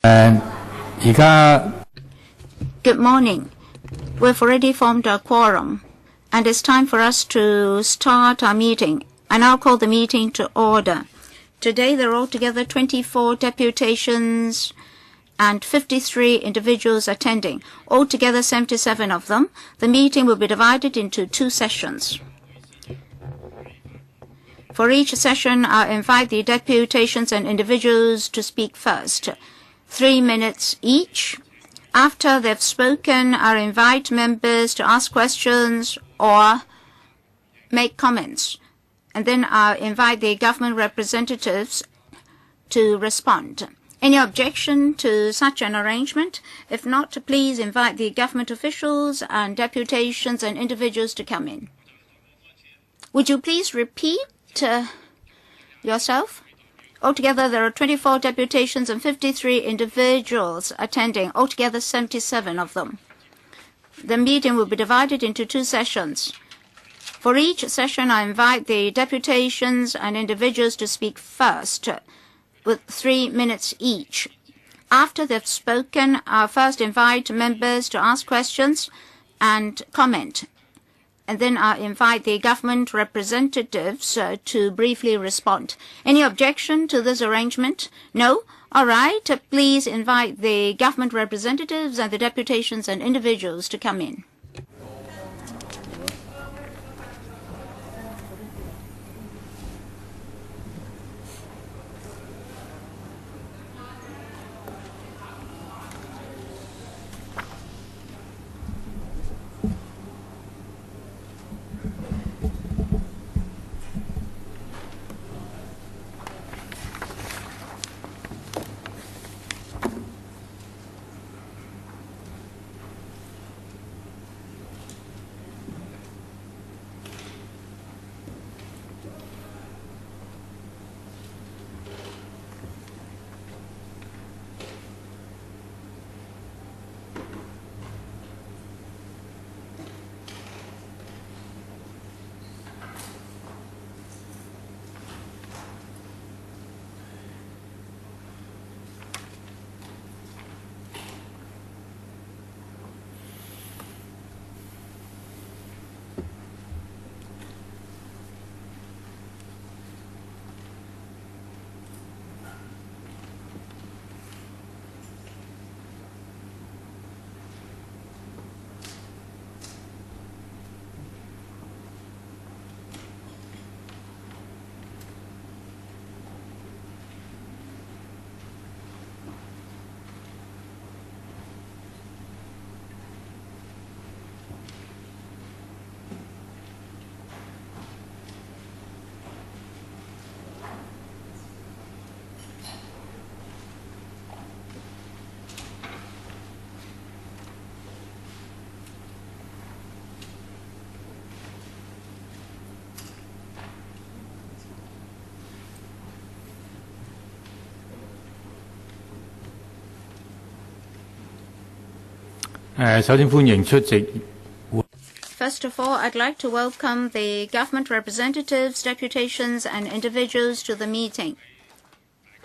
Good morning. We've already formed a quorum, and it's time for us to start our meeting. I now call the meeting to order. Today there are altogether 24 deputations and 53 individuals attending, altogether 77 of them. The meeting will be divided into two sessions. For each session, I invite the deputations and individuals to speak first. 3 minutes each. After they've spoken, I invite members to ask questions or make comments. And then I invite the government representatives to respond. Any objection to such an arrangement? If not, please invite the government officials and deputations and individuals to come in. Would you please repeat yourself? Altogether, there are 24 deputations and 53 individuals attending, altogether 77 of them. The meeting will be divided into two sessions. For each session, I invite the deputations and individuals to speak first, with 3 minutes each. After they've spoken, I'll first invite members to ask questions and comment. And then I'll invite the government representatives to briefly respond. Any objection to this arrangement? No? All right. Please invite the government representatives and the deputations and individuals to come in. First of all, I'd like to welcome the government representatives, deputations, and individuals to the meeting.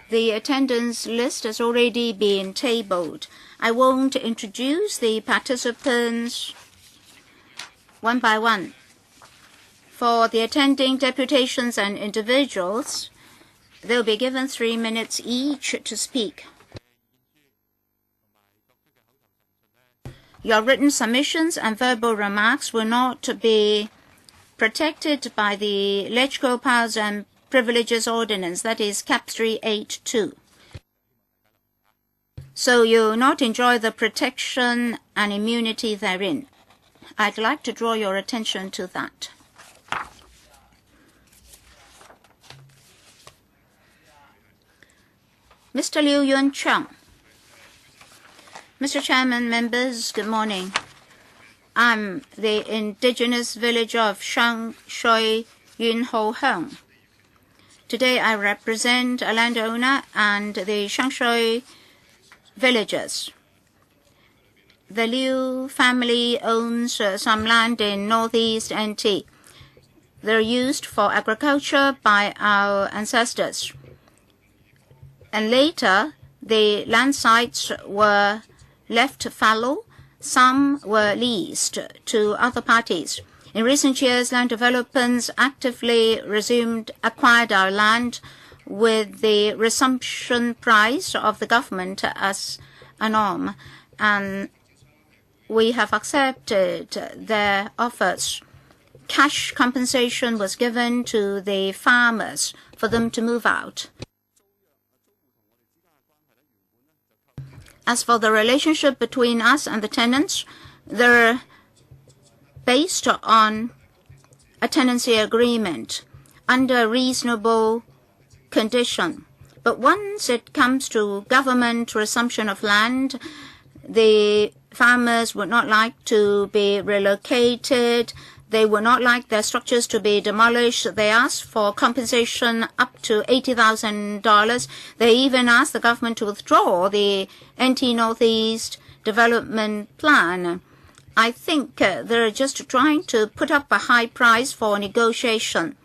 The attendance list has already been tabled. I won't introduce the participants one by one. For the attending deputations and individuals, they'll be given 3 minutes each to speak. Your written submissions and verbal remarks will not be protected by the Legislative Powers and Privileges Ordinance, that is Cap 382. So you'll not enjoy the protection and immunity therein. I'd like to draw your attention to that. Mr. Liu Yun-chung. Mr. Chairman, members, good morning. I'm the indigenous village of Shangshui Yunho-heng. Today I represent a landowner and the Shangshui villagers. The Liu family owns some land in northeast NT. They're used for agriculture by our ancestors. And later, the land sites were left fallow. Some were leased to other parties. In recent years, land developers actively acquired our land with the resumption price of the government as an arm, and we have accepted their offers. Cash compensation was given to the farmers for them to move out. As for the relationship between us and the tenants, they're based on a tenancy agreement under reasonable condition. But once it comes to government resumption of land, the farmers would not like to be relocated. They would not like their structures to be demolished. They asked for compensation up to $80,000. They even asked the government to withdraw the NT Northeast Development Plan. I think they're just trying to put up a high price for negotiation.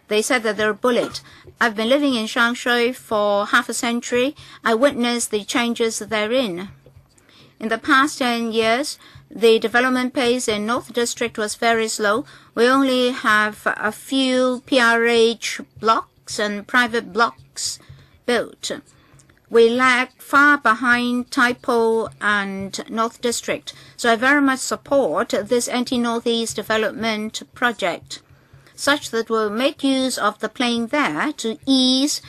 They said that they're bullied. I've been living in Shangshui for half a century. I witnessed the changes therein. In the past 10 years, the development pace in North District was very slow. We only have a few PRH blocks and private blocks built. We lag far behind Taipo and North District. So I very much support this anti-Northeast development project, such that we'll make use of the plain there to ease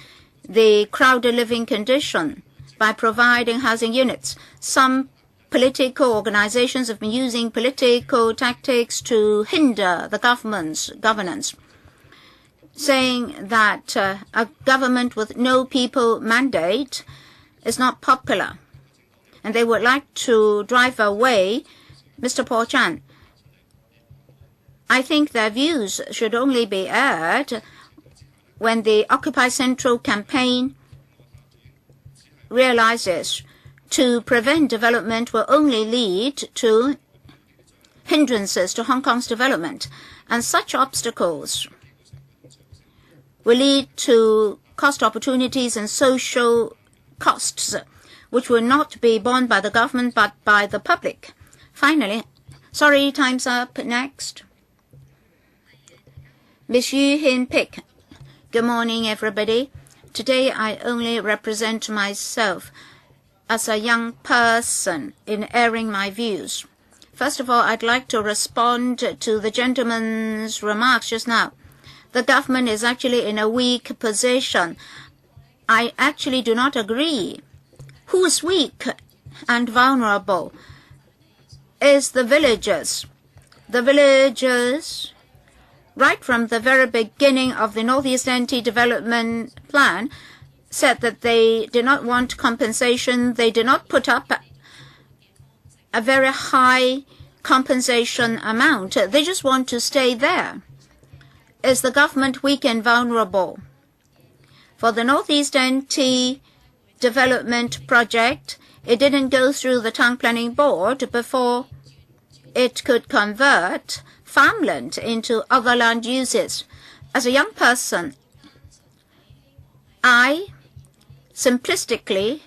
the crowded living condition by providing housing units. Some political organizations have been using political tactics to hinder the government's governance, saying that a government with no people mandate is not popular, and they would like to drive away Mr. Paul Chan. I think their views should only be aired when the Occupy Central campaign realizes to prevent development will only lead to hindrances to Hong Kong's development, and such obstacles will lead to cost opportunities and social costs, which will not be borne by the government but by the public. Finally, sorry, time's up. Next. Ms. Yu Hin Pick. Good morning, everybody. Today I only represent myself as a young person in airing my views. First of all, I'd like to respond to the gentleman's remarks just now. The government is actually in a weak position. I actually do not agree. Who is weak and vulnerable is the villagers. The villagers, right from the very beginning of the Northeast Anti-Development Plan, said that they did not want compensation. They did not put up a very high compensation amount. They just want to stay there. Is the government weak and vulnerable? For the Northeast Anti-Development Project, it didn't go through the Town Planning Board before it could convert farmland into other land uses. As a young person, I simplistically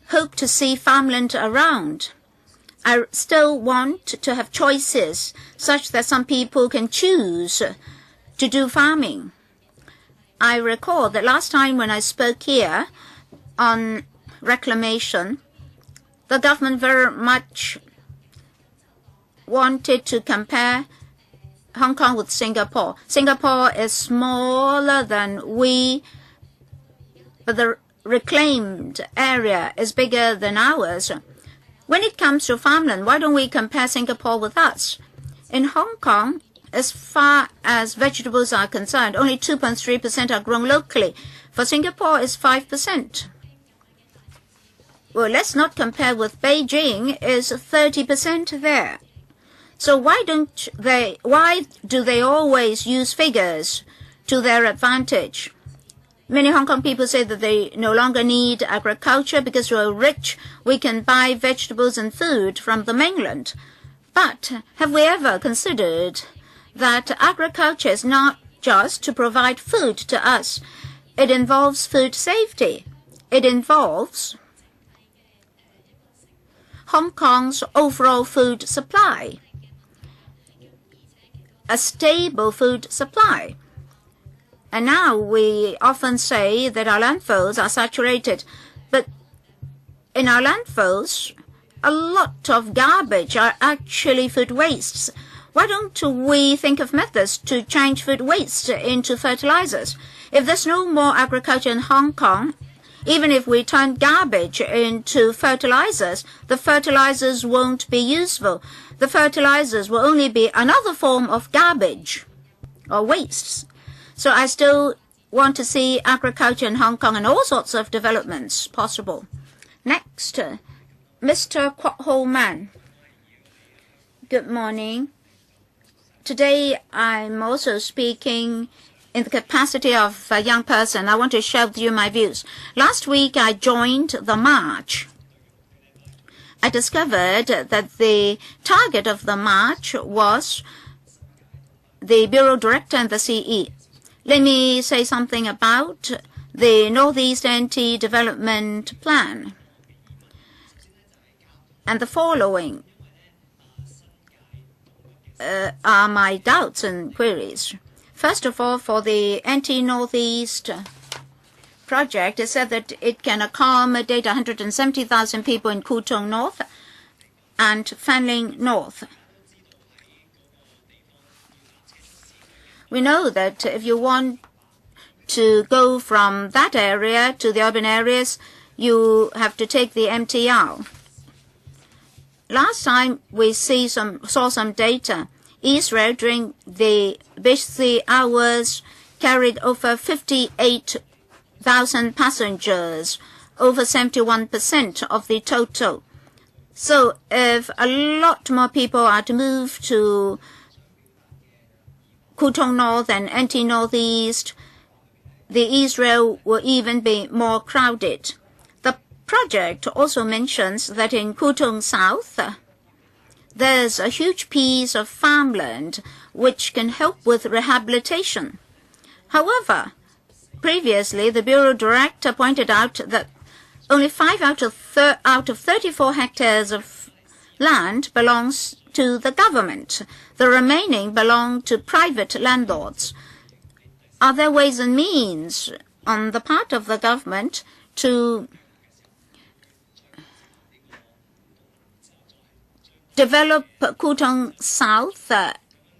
hope to see farmland around. I still want to have choices such that some people can choose to do farming. I recall that last time when I spoke here on reclamation, the government very much wanted to compare Hong Kong with Singapore. Singapore is smaller than we, but the reclaimed area is bigger than ours. When it comes to farmland, why don't we compare Singapore with us? In Hong Kong, as far as vegetables are concerned, only 2.3% are grown locally. For Singapore, it's 5%. Well, let's not compare with Beijing. It's 30% there. So why do they always use figures to their advantage? Many Hong Kong people say that they no longer need agriculture because we're rich. We can buy vegetables and food from the mainland. But have we ever considered that agriculture is not just to provide food to us? It involves food safety. It involves Hong Kong's overall food supply, a stable food supply. And now we often say that our landfills are saturated, but in our landfills, a lot of garbage are actually food wastes. Why don't we think of methods to change food waste into fertilizers? If there's no more agriculture in Hong Kong, even if we turn garbage into fertilizers, the fertilizers won't be useful. The fertilizers will only be another form of garbage or wastes. So I still want to see agriculture in Hong Kong and all sorts of developments possible. Next, Mr. Kwok Ho Man. Good morning. Today I'm also speaking in the capacity of a young person. I want to share with you my views. Last week I joined the march. I discovered that the target of the march was the Bureau Director and the CE. Let me say something about the Northeast NT Development Plan. And the following are my doubts and queries. First of all, for the NT Northeast project, it said that it can accommodate 170,000 people in Kwu Tung North and Fanling North. We know that if you want to go from that area to the urban areas, you have to take the MTR. Last time we saw some data. Israel, during the busy hours, carried over 58,000 passengers, over 71% of the total. So if a lot more people are to move to Kwu Tung North and NT Northeast, the Israel will even be more crowded. The project also mentions that in Kwu Tung South, there's a huge piece of farmland which can help with rehabilitation. However, previously the Bureau Director pointed out that only 5 out of 34 hectares of land belongs to the government. The remaining belong to private landlords. Are there ways and means on the part of the government to develop Kwu Tung South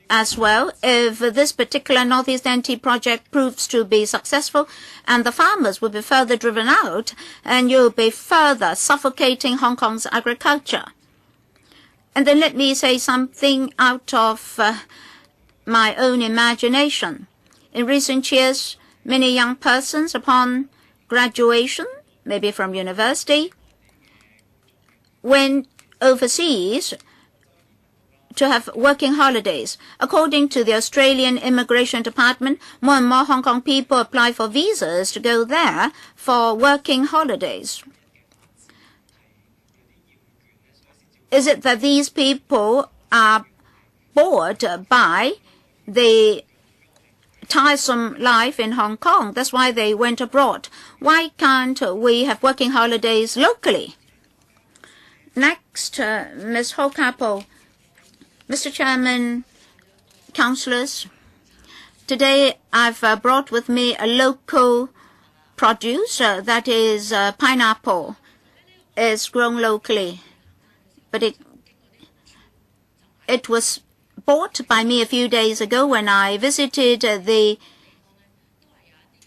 as well, if this particular Northeast NT project proves to be successful, and the farmers will be further driven out, and you'll be further suffocating Hong Kong's agriculture? And then let me say something out of my own imagination. In recent years, many young persons upon graduation, maybe from university, went overseas to have working holidays. According to the Australian Immigration Department, more and more Hong Kong people apply for visas to go there for working holidays. Is it that these people are bored by the tiresome life in Hong Kong? That's why they went abroad. Why can't we have working holidays locally? Next, Ms. Ho Kapo. Mr. Chairman, councillors, today I've brought with me a local produce, that is pineapple. It's grown locally, but it was bought by me a few days ago when I visited the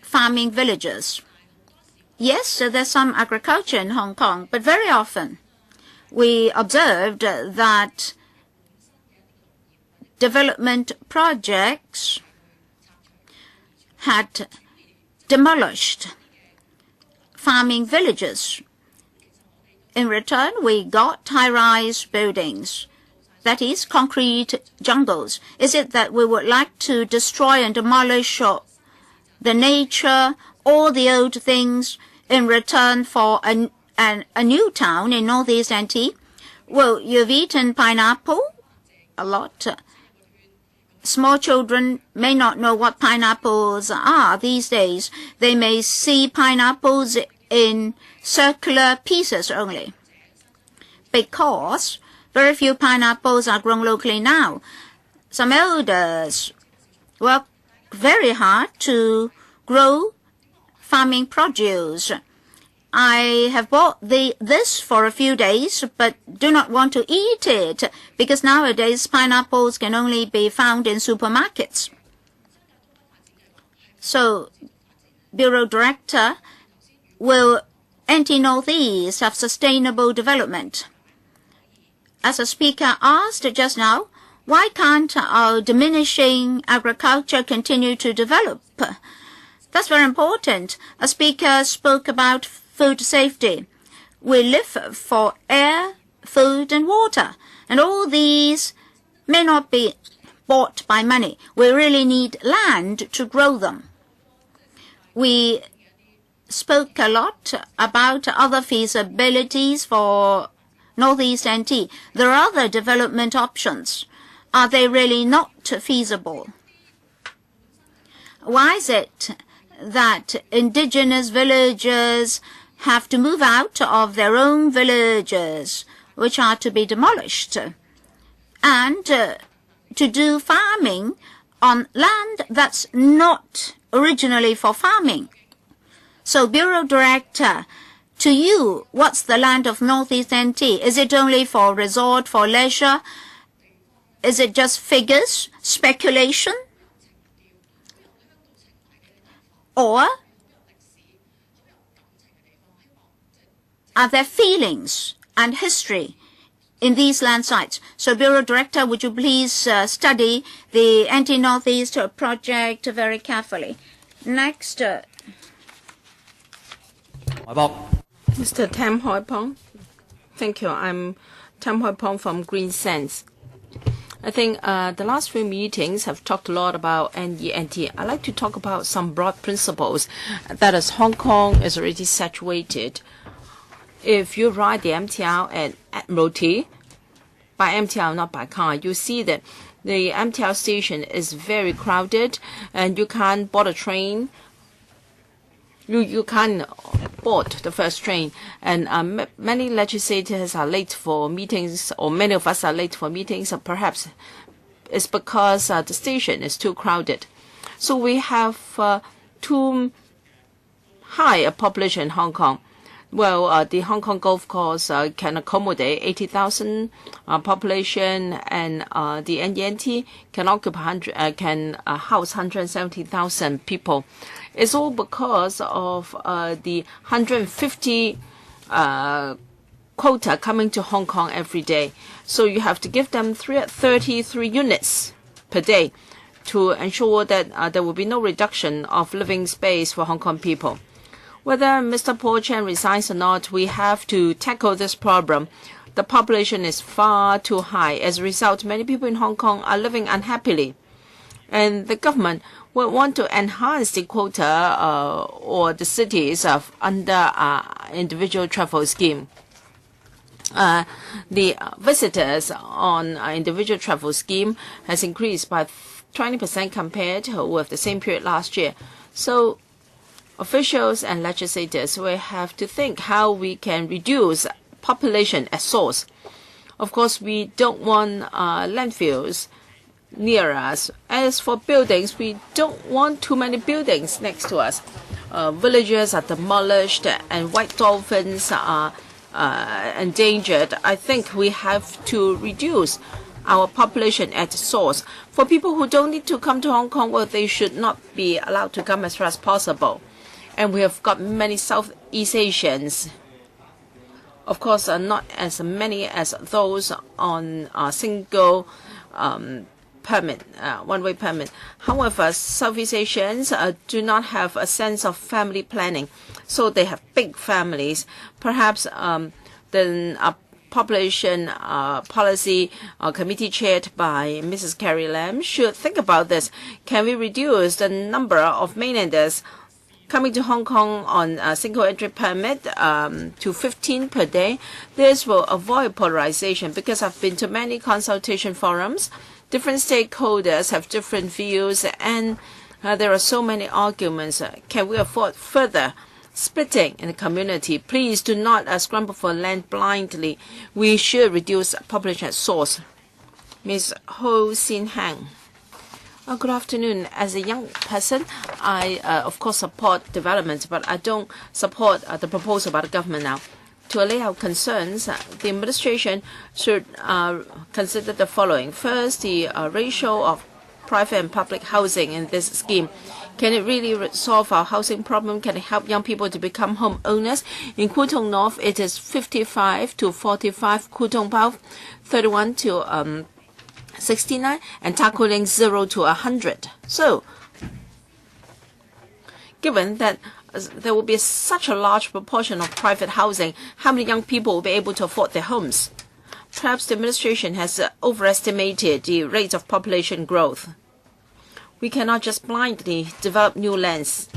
farming villages. Yes, there's some agriculture in Hong Kong, but very often we observed that development projects had demolished farming villages. In return, we got high-rise buildings, that is, concrete jungles. Is it that we would like to destroy and demolish the nature, all the old things, in return for a new town in Northeast NT? Well, you've eaten pineapple a lot. Small children may not know what pineapples are these days. They may see pineapples in circular pieces only, because very few pineapples are grown locally now. Some elders work very hard to grow farming produce. I have bought this for a few days, but do not want to eat it, because nowadays pineapples can only be found in supermarkets. So, Bureau Director will anti-Northeast have sustainable development. As a speaker asked just now, why can't our diminishing agriculture continue to develop? That's very important. A speaker spoke about food safety. We live for air, food, and water, and all these may not be bought by money. We really need land to grow them. We spoke a lot about other feasibilities for Northeast NT. There are other development options. Are they really not feasible? Why is it that indigenous villagers have to move out of their own villages, which are to be demolished, and to do farming on land that's not originally for farming? So, Bureau Director, to you, what's the land of Northeast NT? Is it only for resort, for leisure? Is it just figures, speculation? Or are there feelings and history in these land sites? So, Bureau Director, would you please study the anti-Northeast project very carefully? Next. Mr. Tam Hoi Pong. Thank you. I'm Tam Hoi Pong from Green Sense. I think the last few meetings have talked a lot about NENT. I'd like to talk about some broad principles. That is, Hong Kong is already saturated. If you ride the MTR at Admiralty, by MTR, not by car, you see that the MTR station is very crowded and you can't board a train. You can't board the first train, and many legislators are late for meetings, or many of us are late for meetings, and perhaps it's because the station is too crowded. So we have too high a population in Hong Kong. Well, the Hong Kong Golf Course can accommodate 80,000 population, and the NENT can house 170,000 people. It's all because of the 150 quota coming to Hong Kong every day. So you have to give them 33 units per day to ensure that there will be no reduction of living space for Hong Kong people. Whether Mr. Paul Chen resigns or not, we have to tackle this problem. The population is far too high. As a result, many people in Hong Kong are living unhappily. And the government will want to enhance the quota or the cities under individual travel scheme. The visitors on individual travel scheme has increased by 20% compared with the same period last year. So officials and legislators will have to think how we can reduce population at source. Of course, we don't want landfills near us. As for buildings, we don't want too many buildings next to us. Villages are demolished and white dolphins are endangered. I think we have to reduce our population at source. For people who don't need to come to Hong Kong, well, they should not be allowed to come as far as possible. And we have got many Southeast Asians. Of course, not as many as those on a single permit, one-way permit. However, Southeast Asians do not have a sense of family planning, so they have big families. Perhaps the population policy committee chaired by Mrs. Carrie Lam should think about this. Can we reduce the number of mainlanders coming to Hong Kong on a single entry permit to 15 per day? This will avoid polarization, because I've been to many consultation forums. Different stakeholders have different views, and there are so many arguments. Can we afford further splitting in the community. Please do not scramble for land blindly. We should reduce population at source. Ms. Ho Sin Hang. Good afternoon. As a young person, I, of course, support development, but I don't support the proposal by the government now. To allay our concerns, the administration should consider the following. First, the ratio of private and public housing in this scheme. Can it really solve our housing problem? Can it help young people to become homeowners? In Kutong North, it is 55 to 45, Kutong South 31 to 69, and Takuling 0 to 100. So, given that there will be such a large proportion of private housing, how many young people will be able to afford their homes? Perhaps the administration has overestimated the rate of population growth. We cannot just blindly develop new lands.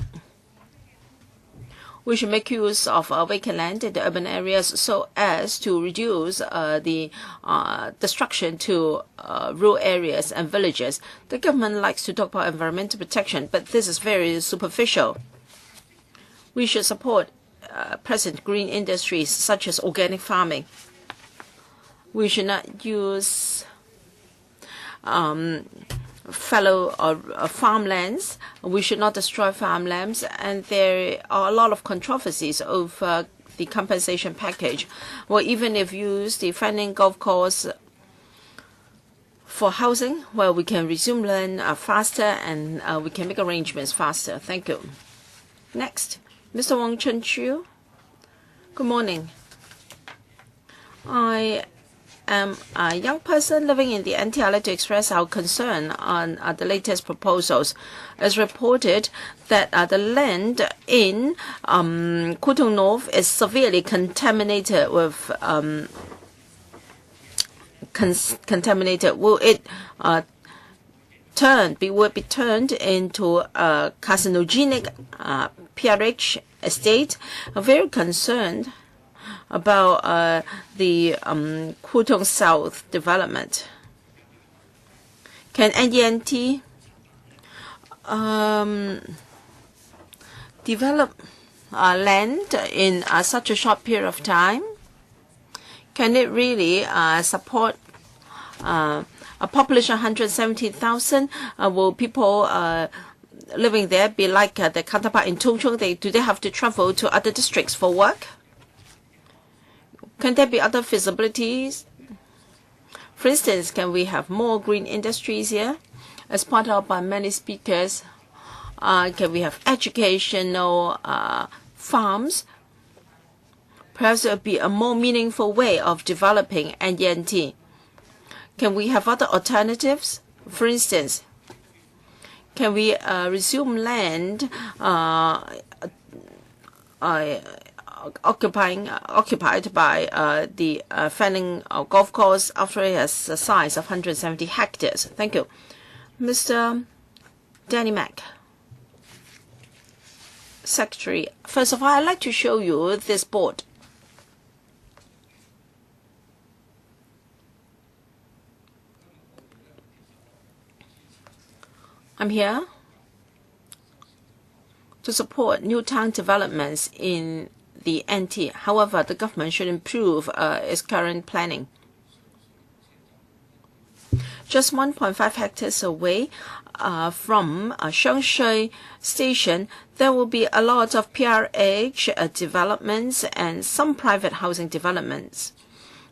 We should make use of vacant land in the urban areas so as to reduce the destruction to rural areas and villages. The government likes to talk about environmental protection, but this is very superficial. We should support present green industries such as organic farming. We should not use fallow farmlands. We should not destroy farmlands. And there are a lot of controversies over the compensation package. Well, even if you use the Fanning Golf Course for housing, well, we can resume land faster and we can make arrangements faster. Thank you. Next, Mr. Wong-chuen. Good morning. I am a young person living in the NT. I'd like to express our concern on the latest proposals. As reported that the land in Kutong North is severely contaminated with Will it be turned into a carcinogenic PRH estate? I'm very concerned about the Kutong South development. Can NDNT develop land in such a short period of time? Can it really support a population of 170,000? Will people living there be like the counterpart in Tongchong? Do they have to travel to other districts for work? Can there be other feasibilities? For instance, can we have more green industries here? As pointed out by many speakers, can we have educational farms? Perhaps it would be a more meaningful way of developing NDNT. Can we have other alternatives? For instance, can we resume land occupied by the Fanning Golf Course after it has a size of 170 hectares? Thank you. Mr. Danny Mack, Secretary. First of all, I'd like to show you this board. I'm here to support new town developments in the NT. However, the government should improve its current planning. Just 1.5 hectares away from Shengshui Station, there will be a lot of PRH developments and some private housing developments.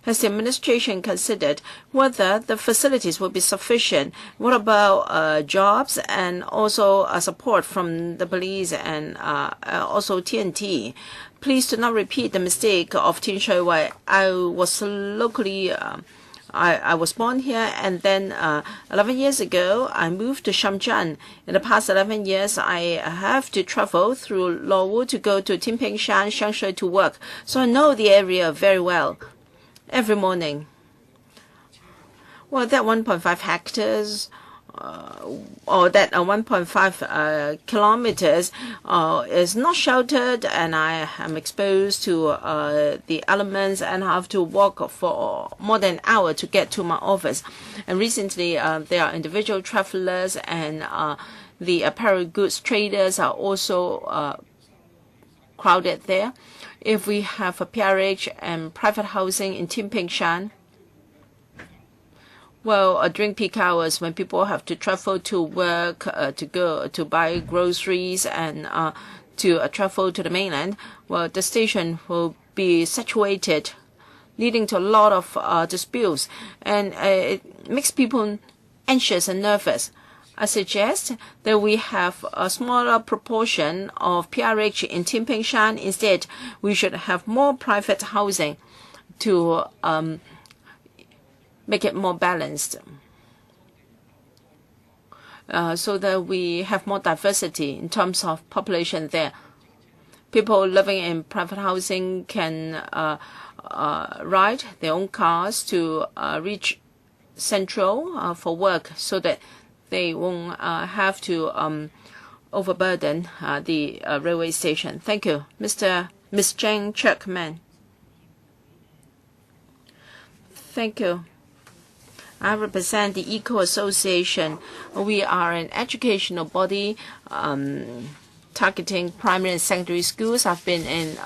Has the administration considered whether the facilities will be sufficient? What about jobs and also support from the police and also TNT? Please do not repeat the mistake of Tin Shui Wai. I was locally, I was born here, and then 11 years ago, I moved to Shenzhen. In the past 11 years, I have to travel through Luowu to go to Tinpingshan, Shengshui to work. So I know the area very well. Every morning. Well, that 1.5 hectares or that 1.5 kilometers is not sheltered, and I am exposed to the elements and have to walk for more than an hour to get to my office. And recently, there are individual travelers and the apparel goods traders are also crowded there. If we have a PRH and private housing in Tim Ping Shan, well, during peak hours when people have to travel to work, to go to buy groceries and to travel to the mainland, well, the station will be saturated, leading to a lot of disputes, and it makes people anxious and nervous. I suggest that we have a smaller proportion of PRH in Tim Ping Shan. Instead, we should have more private housing to make it more balanced, so that we have more diversity in terms of population there. People living in private housing can ride their own cars to reach Central for work, so that they won't have to overburden the railway station. Thank you. Miss Jane Churkman. Thank you. I represent the Eco Association. We are an educational body targeting primary and secondary schools. I've been in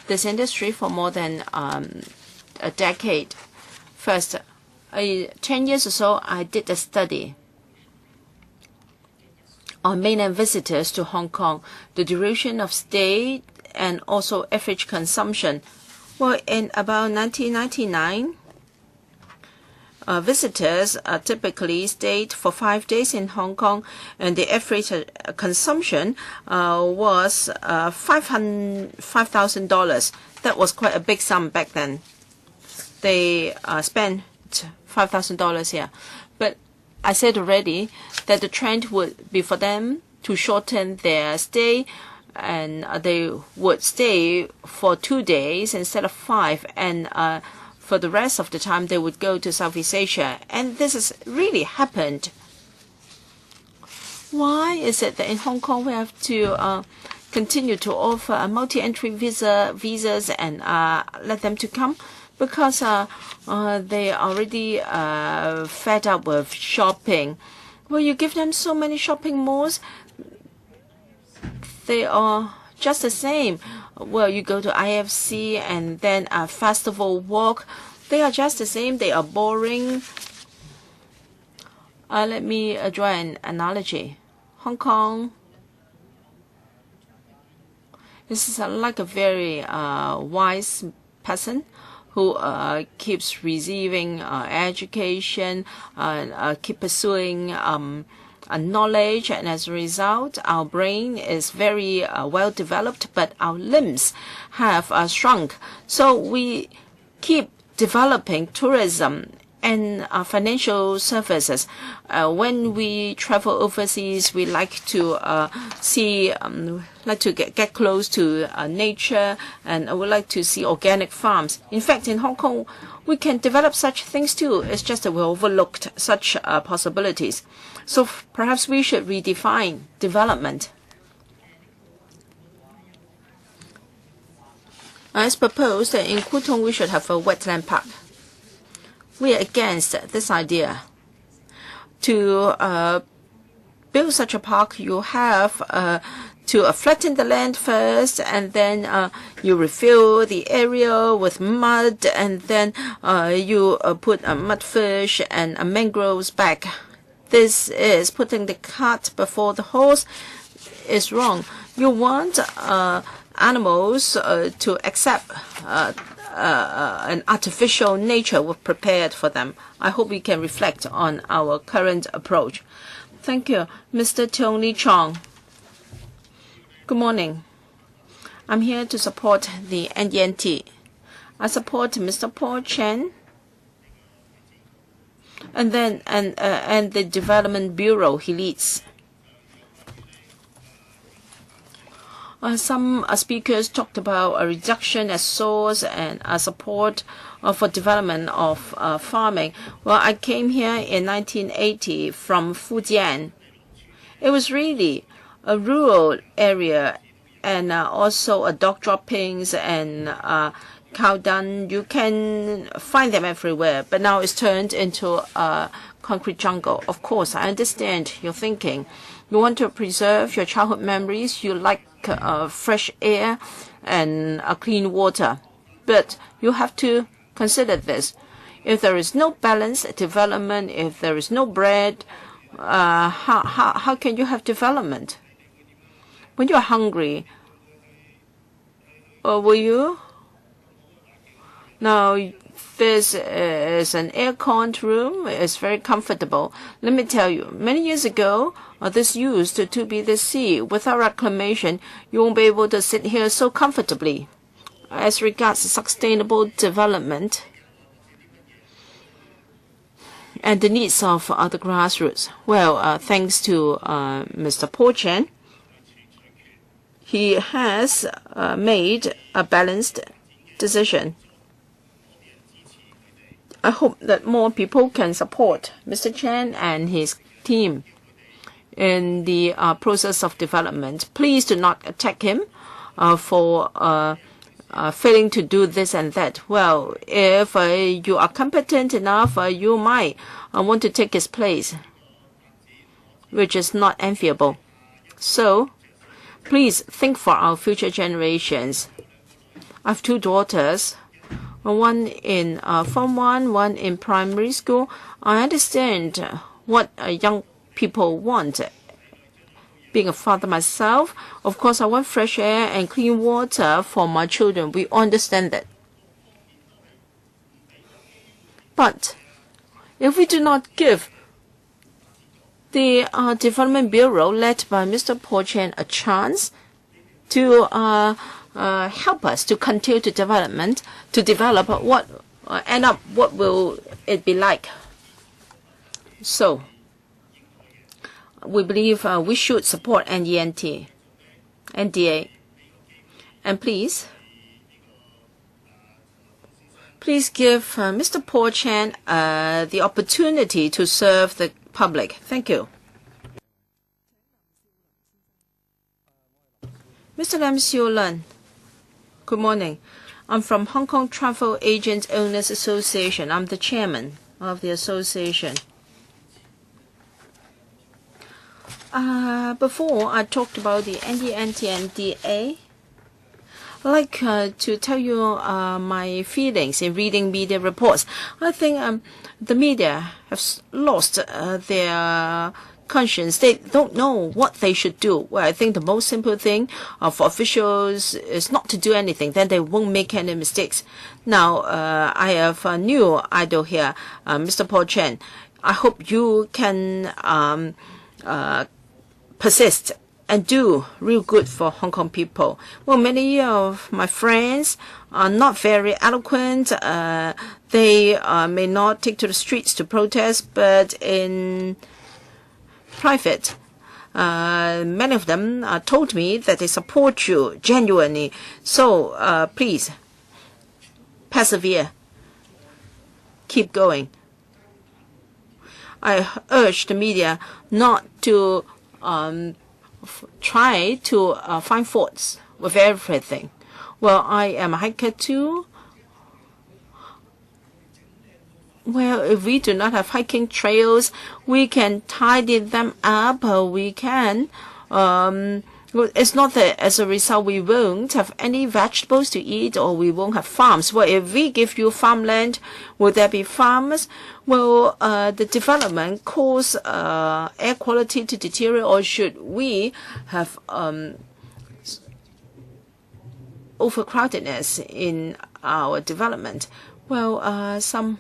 this industry for more than a decade. First, 10 years or so, I did a study on mainland visitors to Hong Kong, the duration of stay and also average consumption. Well, in about 1999, visitors typically stayed for 5 days in Hong Kong, and the average consumption was $5,000. That was quite a big sum back then. They spent $5,000 here. But I said already that the trend would be for them to shorten their stay, and they would stay for 2 days instead of 5, and for the rest of the time, they would go to Southeast Asia. And this has really happened. Why is it that in Hong Kong we have to continue to offer a multi-entry visas and let them to come? Because they are already fed up with shopping. Well, you give them so many shopping malls, they are just the same. Well, you go to IFC and then a festival walk. They are just the same. They are boring. Let me draw an analogy. Hong Kong is like a very wise person who keeps receiving education, keep pursuing knowledge, and as a result, our brain is very well developed, but our limbs have shrunk. So we keep developing tourism and financial services. When we travel overseas, we like to get close to nature, and we like to see organic farms. In fact, in Hong Kong, we can develop such things too. It's just that we overlooked such possibilities. So perhaps we should redefine development. As proposed, in Kutong we should have a wetland park. We are against this idea. To build such a park, you have to flatten the land first, and then you refill the area with mud, and then you put mudfish and mangroves back. This is putting the cart before the horse. Is wrong. You want animals to accept an artificial nature was prepared for them. I hope we can reflect on our current approach. Thank you. Mr. Tony Chong. Good morning. I'm here to support the NDNT. I support Mr. Paul Chen and the Development Bureau he leads. Some speakers talked about a reduction as source and support for development of farming. Well, I came here in 1980 from Fujian. It was really a rural area, and also dog droppings and cow dung. You can find them everywhere, but now it's turned into a concrete jungle. Of course, I understand your thinking. You want to preserve your childhood memories. You like fresh air, and clean water. But you have to consider this. If there is no balanced development, if there is no bread, how can you have development? When you are hungry, will you? Now, this is an air-conned room. It's very comfortable. Let me tell you, many years ago, this used to be the sea. Without reclamation, you won't be able to sit here so comfortably. As regards sustainable development and the needs of the grassroots, well, thanks to Mr. Wai-chuen, he has made a balanced decision. I hope that more people can support Mr. Chen and his team in the process of development. Please do not attack him for failing to do this and that. Well, if you are competent enough, you might want to take his place, which is not enviable. So, please think for our future generations. I have 2 daughters, one in Form 1, one in primary school. I understand what young people want. Being a father myself, of course, I want fresh air and clean water for my children. We understand that. But if we do not give the Development Bureau, led by Mr. Wai-chuen, a chance to help us to continue to develop what what will it be like? So, we believe we should support NDA. And please give Mr. Wai-chuen the opportunity to serve the public. Thank you. Mr. Lam Xiu-lun, good morning. I'm from Hong Kong Travel Agents Owners Association. I'm the chairman of the association. Before I talked about the NDA, I'd like to tell you my feelings in reading media reports. I think the media have lost their conscience. They don't know what they should do. Well, I think the most simple thing for officials is not to do anything. Then they won't make any mistakes. Now, I have a new idol here, Mr. Wai-chuen. I hope you can persist and do real good for Hong Kong people. Well, many of my friends are not very eloquent. They may not take to the streets to protest, but in private, many of them told me that they support you genuinely. So please, persevere. Keep going. I urge the media not to try to find faults with everything. Well, I am a hiker too. Well, if we do not have hiking trails, we can tidy them up. We can. It's not that as a result we won't have any vegetables to eat or we won't have farms. Well, if we give you farmland, will there be farmers? Well, the development cause air quality to deteriorate, or should we have overcrowdedness in our development? Well, some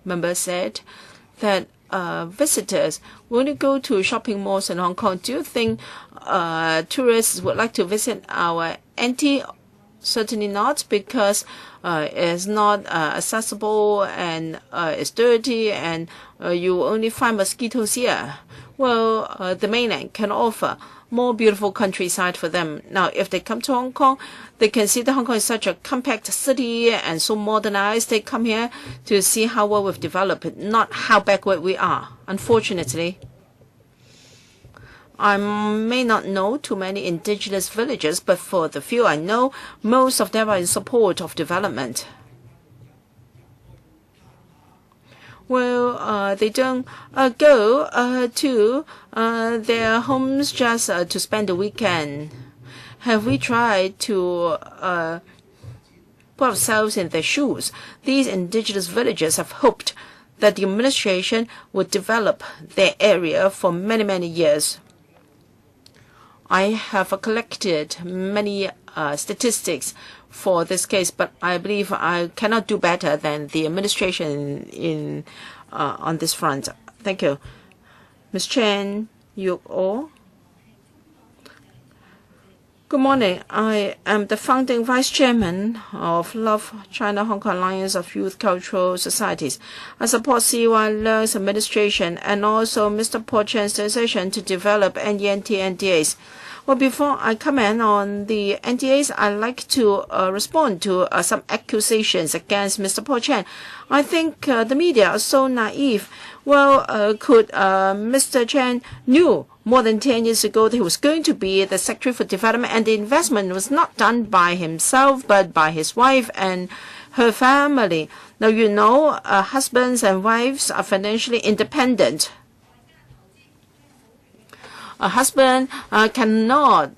members said that visitors want to go to shopping malls in Hong Kong. Do you think tourists would like to visit our NT? Certainly not, because it's not accessible and it's dirty, and you only find mosquitoes here. Well, the mainland can offer more beautiful countryside for them. Now, if they come to Hong Kong, they can see that Hong Kong is such a compact city and so modernized. They come here to see how well we've developed, not how backward we are. Unfortunately, I may not know too many indigenous villages, but for the few I know, most of them are in support of development. Well, they don't go to their homes just to spend the weekend. have we tried to put ourselves in their shoes? These indigenous villagers have hoped that the administration would develop their area for many, many years. I have collected many statistics for this case, but I believe I cannot do better than the administration on this front. Thank you. Ms. Chen, you all. Good morning. I am the founding vice chairman of Love China Hong Kong Alliance of Youth Cultural Societies. I support CY Leung's administration and also Mr. Paul Chen's decision to develop NENT NDAs. Well, before I comment on the NDAs, I'd like to respond to some accusations against Mr. Paul Chen. I think the media are so naive. Well, could Mr. Chen knew more than 10 years ago that he was going to be the Secretary for Development, and the investment was not done by himself but by his wife and her family. Now, you know, husbands and wives are financially independent. A husband cannot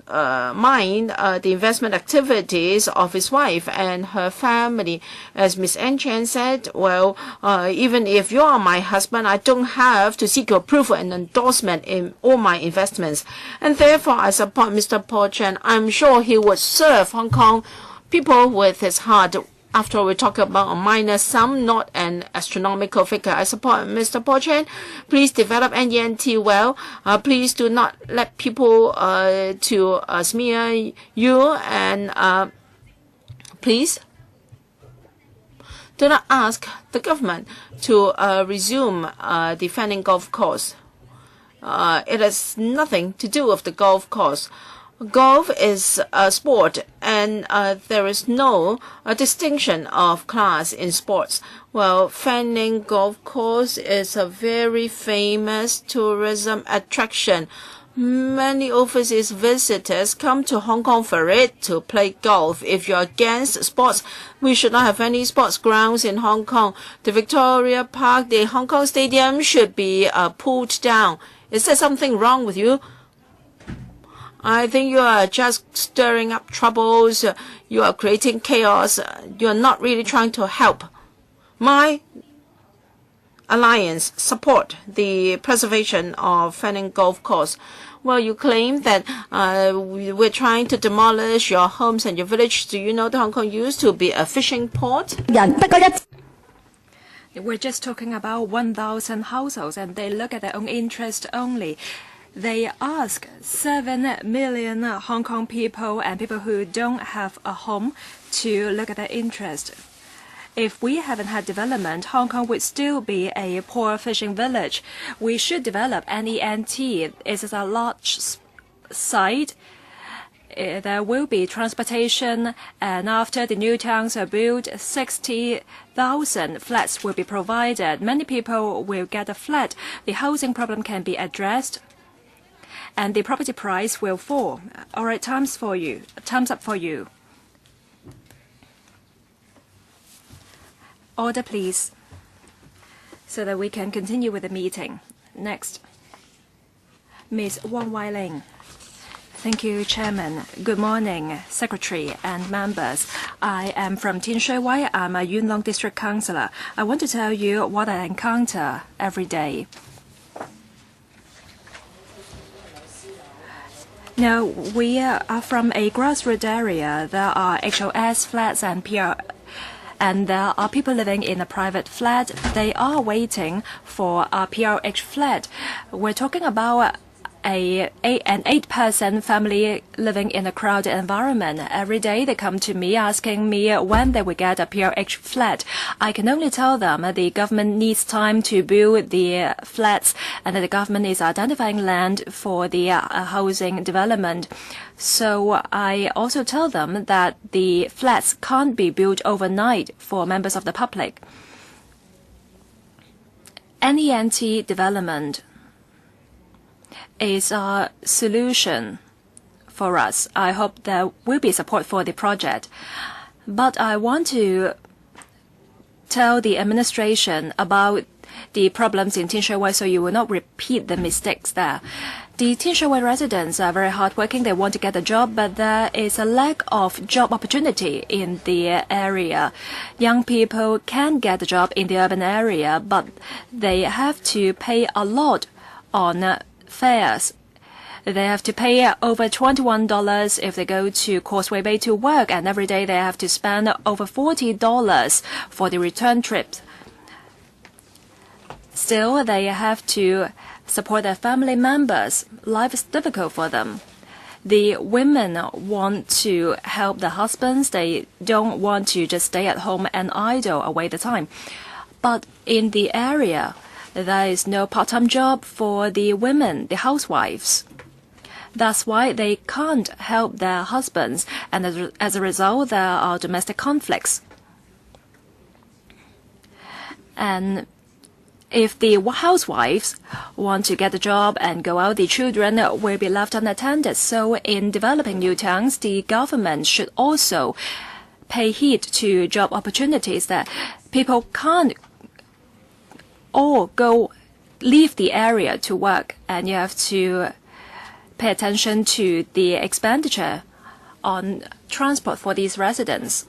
mind the investment activities of his wife and her family. As Ms. N. Chen said, well, even if you are my husband, I don't have to seek your approval and endorsement in all my investments. And therefore, I support Mr. Paul Chen. I'm sure he would serve Hong Kong people with his heart. After all, we talk about a minor sum, not an astronomical figure. I support Mr. Paul Chen. Please develop NENT well. Please do not let people to smear you, and please do not ask the government to resume the Fanning Golf Course. It has nothing to do with the golf course. Golf is a sport, and there is no distinction of class in sports. Well, Fanning Golf Course is a very famous tourism attraction. Many overseas visitors come to Hong Kong for it, to play golf. If you're against sports, we should not have any sports grounds in Hong Kong. The Victoria Park, the Hong Kong Stadium should be pulled down. Is there something wrong with you? I think you are just stirring up troubles. You are creating chaos. You are not really trying to help. My alliance support the preservation of Fanning Golf Course. Well, you claim that we're trying to demolish your homes and your village. Do you know that Hong Kong used to be a fishing port? We're just talking about 1,000 households, and they look at their own interest only. They ask 7 million Hong Kong people and people who don't have a home to look at their interest. If we haven't had development, Hong Kong would still be a poor fishing village. We should develop NENT. It is a large site. There will be transportation, and after the new towns are built, 60,000 flats will be provided. Many people will get a flat. The housing problem can be addressed, and the property price will fall. All right, time's up for you. Order, please, so that we can continue with the meeting. Next, Ms. Wong Wai-ling. Thank you, Chairman. Good morning, Secretary and members. I am from Tin Shui Wai. I'm a Yuen Long District Councillor. I want to tell you what I encounter every day. Now, we are from a grassroots area. There are HOS flats and PR, and there are people living in a private flat. They are waiting for a PRH flat. We're talking about an 8-person family living in a crowded environment. Every day they come to me asking me when they will get a PRH flat. I can only tell them the government needs time to build the flats, and that the government is identifying land for the housing development. So I also tell them that the flats can't be built overnight for members of the public. NENT development is a solution for us. I hope there will be support for the project. But I want to tell the administration about the problems in Tin Shui Wai so you will not repeat the mistakes there. The Tin Shui Wai residents are very hardworking. They want to get a job, but there is a lack of job opportunity in the area. Young people can get a job in the urban area, but they have to pay a lot on fares. They have to pay over $21 if they go to Causeway Bay to work, and every day they have to spend over $40 for the return trip. Still, they have to support their family members. Life is difficult for them. The women want to help their husbands. They don't want to just stay at home and idle away the time. But in the area, there is no part-time job for the women, the housewives. That's why they can't help their husbands, and as a result, there are domestic conflicts. And if the housewives want to get a job and go out, the children will be left unattended. So in developing new towns, the government should also pay heed to job opportunities that people can't all leave the area to work, and you have to pay attention to the expenditure on transport for these residents.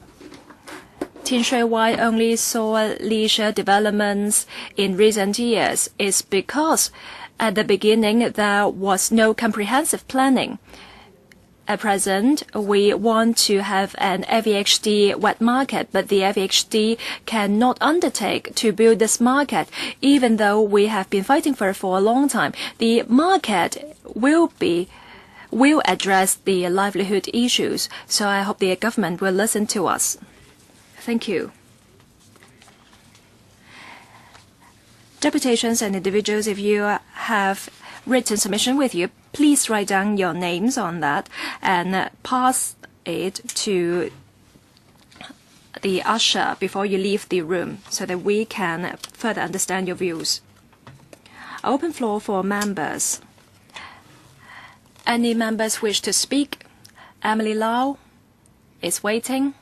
Tin Shui Wai only saw leisure developments in recent years is because at the beginning there was no comprehensive planning. At present, we want to have an FEHD wet market, but the FEHD cannot undertake to build this market, even though we have been fighting for it for a long time. The market will address the livelihood issues, so I hope the government will listen to us. Thank you. Deputations and individuals, if you have written submission with you, please write down your names on that and pass it to the usher before you leave the room so that we can further understand your views. Open floor for members. Any members wish to speak? Emily Lau is waiting.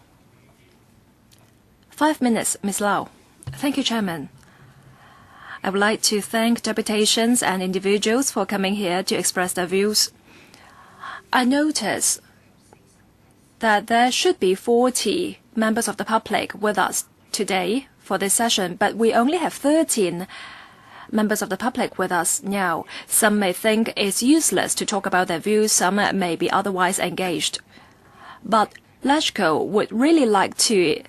5 minutes, Ms. Lau. Thank you, Chairman. I would like to thank deputations and individuals for coming here to express their views. I notice that there should be 40 members of the public with us today for this session, but we only have 13 members of the public with us now. Some may think it's useless to talk about their views, some may be otherwise engaged. But LegCo would really like to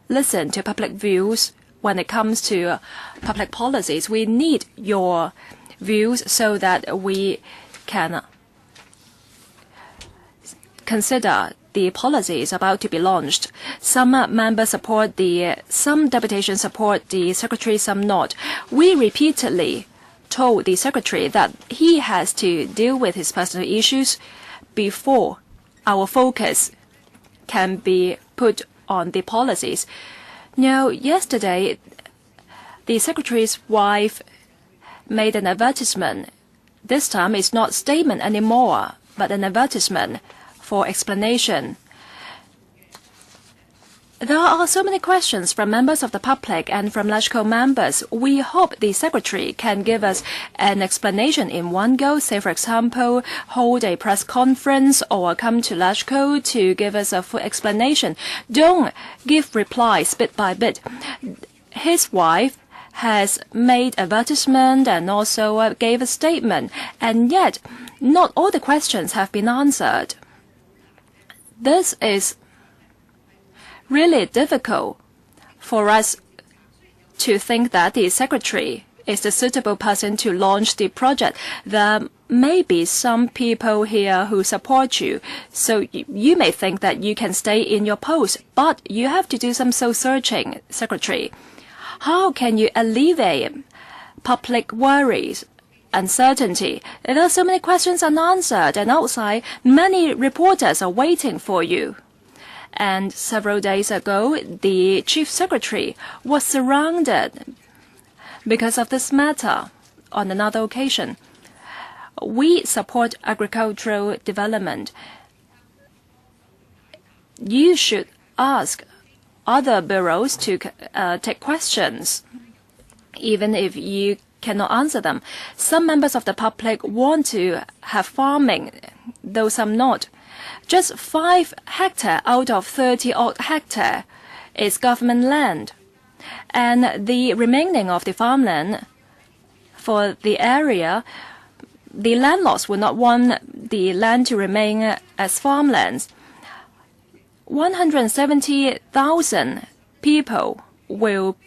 listen to public views when it comes to public policies. We need your views so that we can consider the policies about to be launched. Some members support some deputations support the Secretary, some not. We repeatedly told the Secretary that he has to deal with his personal issues before our focus can be put on the policies. Now, yesterday, the Secretary's wife made an advertisement. This time, it's not statement anymore, but an advertisement for explanation. There are so many questions from members of the public and from LegCo members. We hope the Secretary can give us an explanation in one go, say, for example, hold a press conference or come to LegCo to give us a full explanation. Don't give replies bit by bit. His wife has made advertisement and also gave a statement, and yet not all the questions have been answered. This is really difficult for us to think that the Secretary is the suitable person to launch the project. There may be some people here who support you, so you may think that you can stay in your post, but you have to do some soul-searching, Secretary. How can you alleviate public worries, uncertainty? There are so many questions unanswered, and outside, many reporters are waiting for you. And several days ago, the Chief Secretary was surrounded because of this matter on another occasion. We support agricultural development. You should ask other bureaus to take questions. Even if you cannot answer them. Some members of the public want to have farming, though some not. Just 5 hectares out of 30-odd hectares is government land. And the remaining of the farmland for the area, the landlords would not want the land to remain as farmlands. 170,000 people will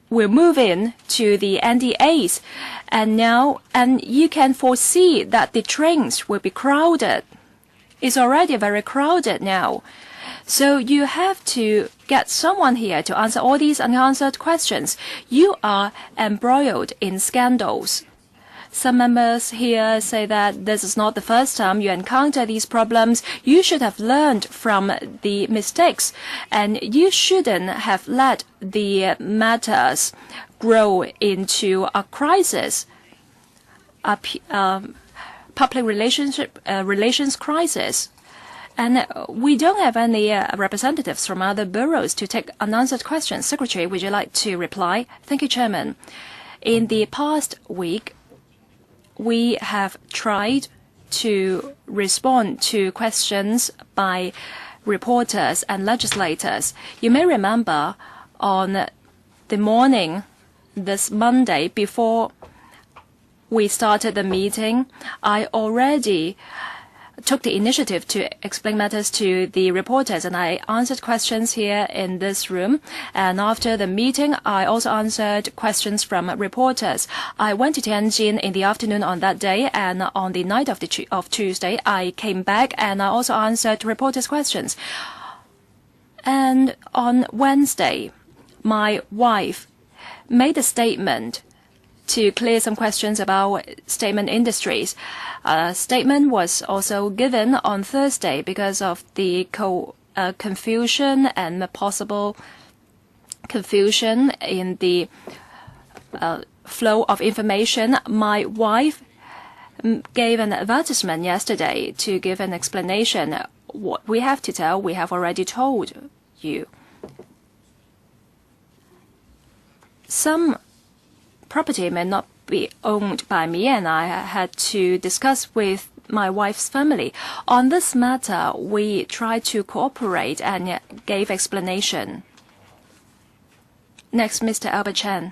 move in to the NDAs, and you can foresee that the trains will be crowded. It's already very crowded now. So you have to get someone here to answer all these unanswered questions. You are embroiled in scandals. Some members here say that this is not the first time you encounter these problems. You should have learned from the mistakes, and you shouldn't have let the matters grow into a crisis, a public relations crisis. And we don't have any representatives from other bureaus to take unanswered questions. Secretary, would you like to reply? Thank you, Chairman. In the past week, we have tried to respond to questions by reporters and legislators. You may remember on the morning this Monday, before we started the meeting, I already took the initiative to explain matters to the reporters, and I answered questions here in this room. And after the meeting, I also answered questions from reporters. I went to Tianjin in the afternoon on that day, and on the night of Tuesday, I came back and I also answered reporters' questions. And on Wednesday, my wife made a statement to clear some questions about statement industries. A statement was also given on Thursday because of the confusion and the possible confusion in the flow of information. My wife gave an advertisement yesterday to give an explanation. What we have to tell, we have already told you. Some property may not be owned by me, and I had to discuss with my wife's family. On this matter, we tried to cooperate and gave explanation. Next, Mr. Albert Chan.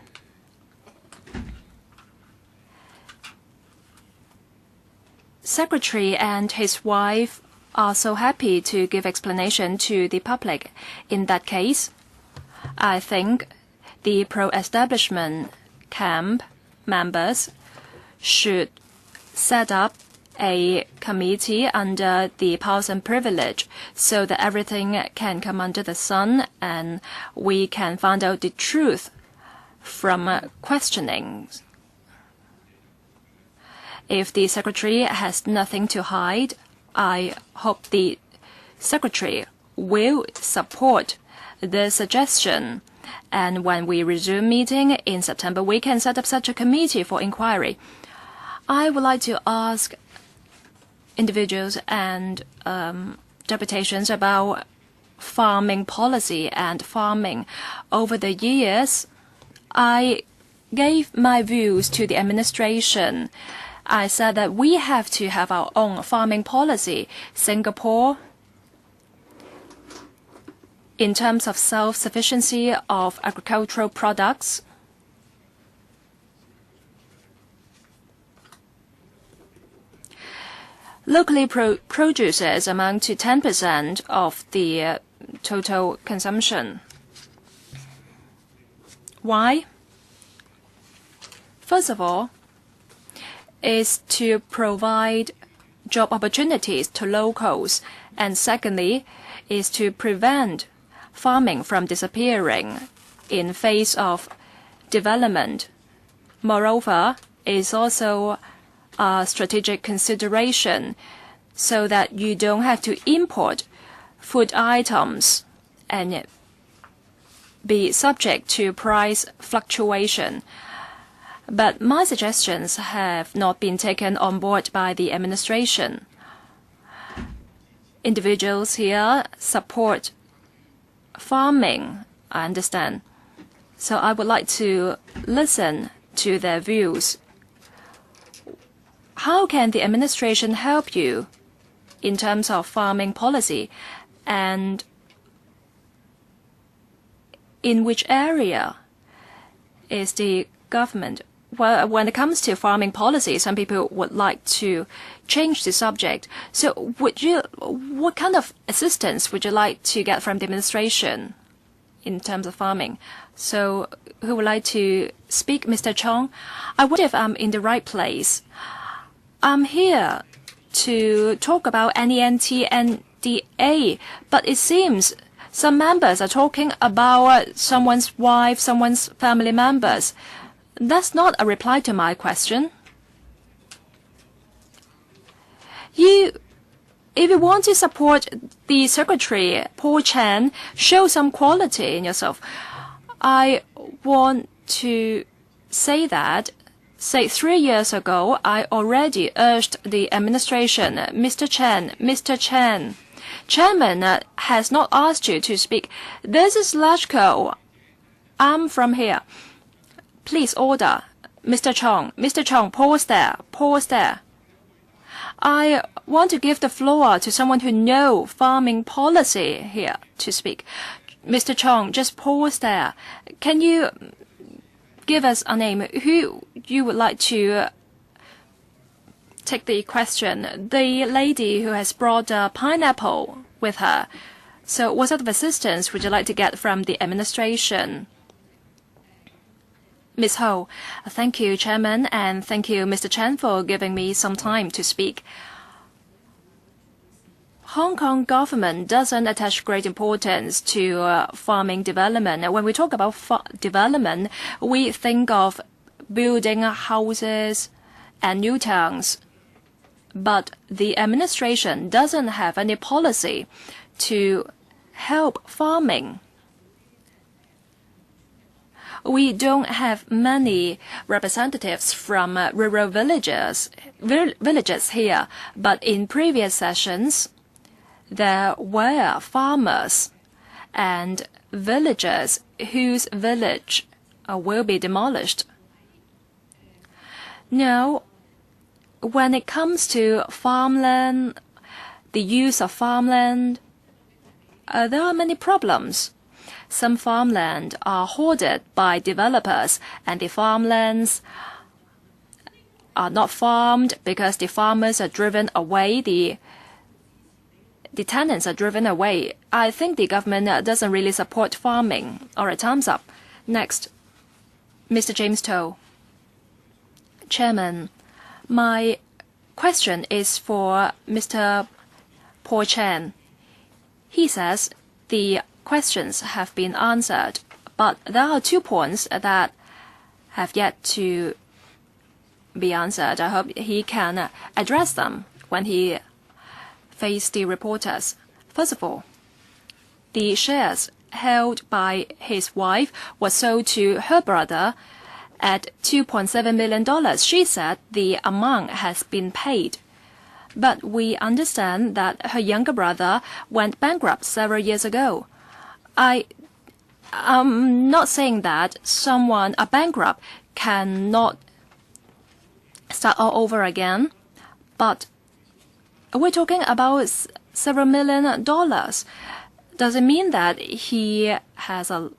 Secretary and his wife are so happy to give explanation to the public. In that case, I think the pro-establishment camp members should set up a committee under the powers and privilege so that everything can come under the sun and we can find out the truth from questioning. If the Secretary has nothing to hide, I hope the Secretary will support the suggestion. And when we resume meeting in September, we can set up such a committee for inquiry. I would like to ask individuals and deputations about farming policy and farming. Over the years, I gave my views to the administration. I said that we have to have our own farming policy. Singapore, in terms of self-sufficiency of agricultural products, locally producers amount to 10% of the total consumption. Why? First of all, is to provide job opportunities to locals, and secondly, is to prevent farming from disappearing in face of development. Moreover, is also a strategic consideration so that you don't have to import food items and be subject to price fluctuation. But my suggestions have not been taken on board by the administration. Individuals here support farming, I understand. So I would like to listen to their views. How can the administration help you in terms of farming policy, and in which area is the government? Well, when it comes to farming policy, some people would like to change the subject. So what kind of assistance would you like to get from the administration in terms of farming? So who would like to speak? Mr. Chong? I wonder if I'm in the right place. I'm here to talk about NENT-NDA, but it seems some members are talking about someone's wife, someone's family members. That's not a reply to my question. If you want to support the Secretary, Paul Chan, show some quality in yourself. I want to say that, 3 years ago, I already urged the administration, Mr. Chen, Chairman has not asked you to speak. This is Lashko. I'm from here. Please order. Mr. Chong, pause there. I want to give the floor to someone who knows farming policy here to speak. Mr. Chong, just pause there. Can you give us a name? Who you would like to take the question? The lady who has brought a pineapple with her. So what sort of assistance would you like to get from the administration? Ms. Ho, thank you, Chairman, and thank you, Mr. Chen, for giving me some time to speak. Hong Kong government doesn't attach great importance to farming development. When we talk about development, we think of building houses and new towns. But the administration doesn't have any policy to help farming. We don't have many representatives from rural villages here, but in previous sessions, there were farmers and villagers whose village will be demolished. Now, when it comes to farmland, the use of farmland, there are many problems. Some farmland are hoarded by developers, and the farmlands are not farmed because the farmers are driven away, the tenants are driven away. I think the government doesn't really support farming. All right, time's up. Next, Mr. James To. Chairman, my question is for Mr. Paul Chan. He says the questions have been answered, but there are 2 points that have yet to be answered. I hope he can address them when he faces the reporters. First of all, the shares held by his wife were sold to her brother at $2.7 million. She said the amount has been paid. But we understand that her younger brother went bankrupt several years ago. I'm not saying that a bankrupt cannot start all over again, but we're talking about several $1 million. Does it mean that he has a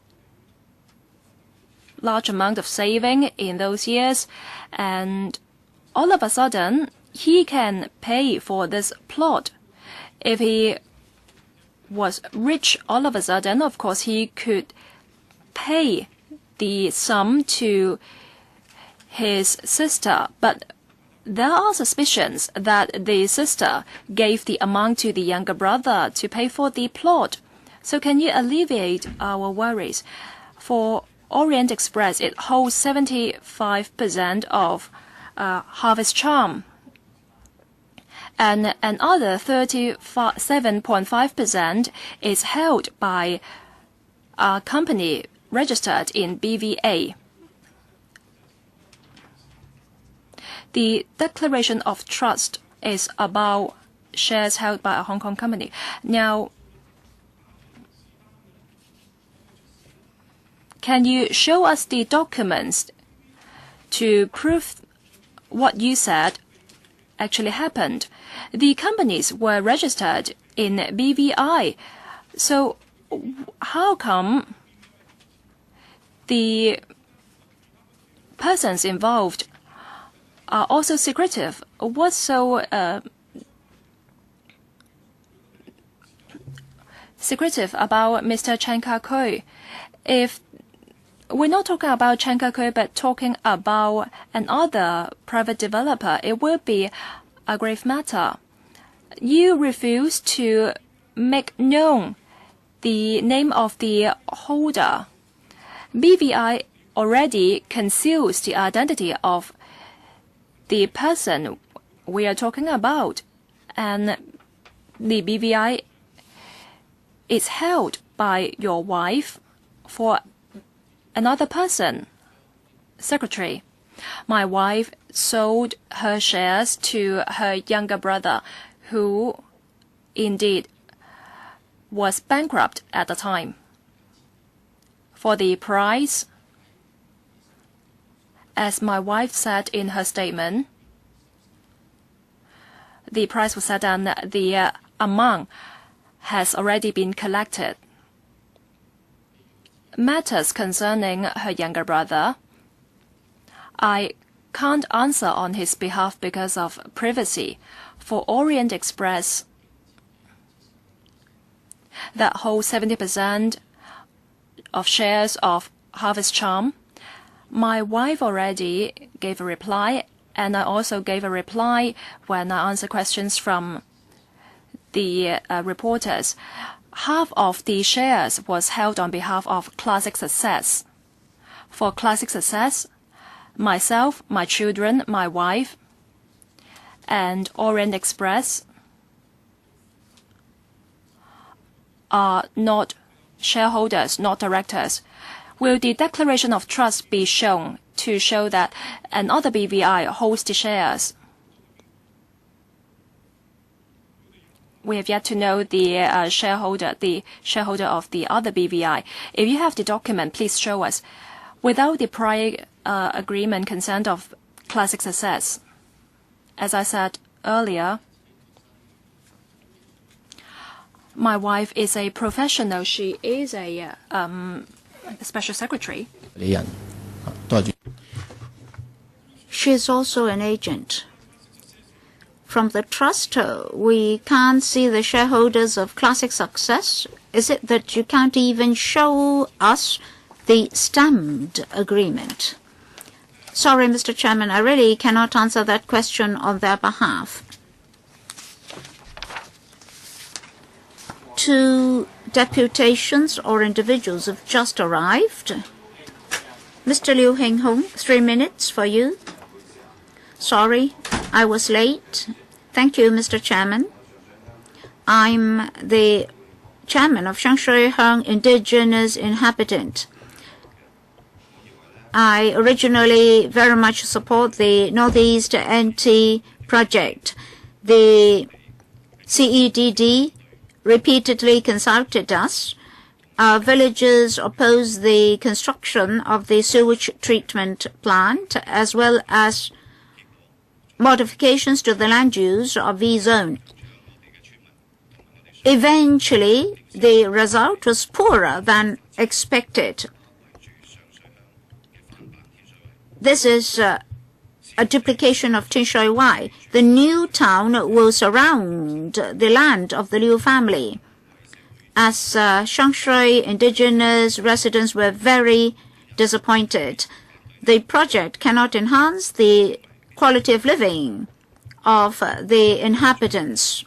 large amount of saving in those years, and all of a sudden he can pay for this plot? If he was rich all of a sudden, of course he could pay the sum to his sister, but there are suspicions that the sister gave the amount to the younger brother to pay for the plot. So can you alleviate our worries? For Orient Express, it holds 75% of Harvest Charm, and another 37.5% is held by a company registered in BVA. The declaration of trust is about shares held by a Hong Kong company. Now, can you show us the documents to prove what you said actually happened. The companies were registered in BVI. So how come the persons involved are also secretive? What's so secretive about Mr. Chen Ka-kui? If we're not talking about Chen Ka-kui, but talking about another private developer, it will be a grave matter. You refuse to make known the name of the holder. BVI already conceals the identity of the person we are talking about, and the BVI is held by your wife for another person, secretary. My wife sold her shares to her younger brother, who indeed was bankrupt at the time. For the price, as my wife said in her statement, the price was set and the amount has already been collected. Matters concerning her younger brother, I can't answer on his behalf because of privacy. For Orient Express, that holds 70% of shares of Harvest Charm, my wife already gave a reply, and I also gave a reply when I answered questions from the reporters. Half of the shares was held on behalf of Classic Success. For Classic Success, myself, my children, my wife, and Orient Express are not shareholders, not directors. Will the declaration of trust be shown to show that another BVI holds the shares? We have yet to know the shareholder of the other BVI. If you have the document, please show us. Without the prior agreement consent of Classic Success, as I said earlier, my wife is a professional. She is a special secretary. She is also an agent. From the trust, we can't see the shareholders of Classic Success. Is it that you can't even show us the stamped agreement? Sorry, Mr. Chairman, I really cannot answer that question on their behalf. 2 deputations or individuals have just arrived. Mr. Liu Heng-hung, 3 minutes for you. Sorry, I was late. Thank you, Mr. Chairman. I'm the chairman of Shui-Heng Indigenous Inhabitant. I originally very much support the Northeast NT project. The CEDD repeatedly consulted us. Our villagers opposed the construction of the sewage treatment plant as well as modifications to the land use of the zone. Eventually, the result was poorer than expected. This is a duplication of Tinshui Wai. The new town will surround the land of the Liu family. As Shangshui indigenous residents were very disappointed. The project cannot enhance the quality of living of the inhabitants.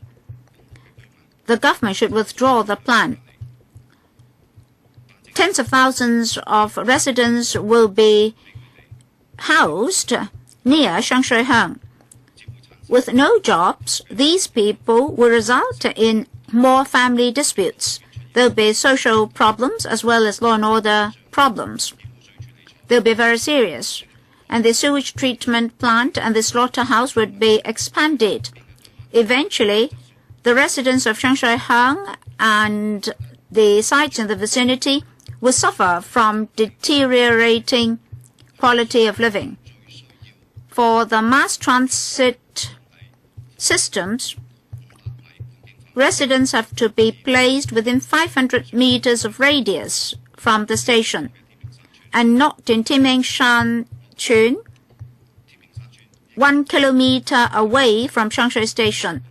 The government should withdraw the plan. Tens of thousands of residents will be housed near Shui-Heng. With no jobs, these people will result in more family disputes. There will be social problems as well as law and order problems. They will be very serious. And the sewage treatment plant and the slaughterhouse would be expanded. Eventually, the residents of Shui-Heng and the sites in the vicinity will suffer from deteriorating quality of living. For the mass transit systems, residents have to be placed within 500 meters of radius from the station and not in Wai-chuen, 1 kilometer away from Shangshui Station.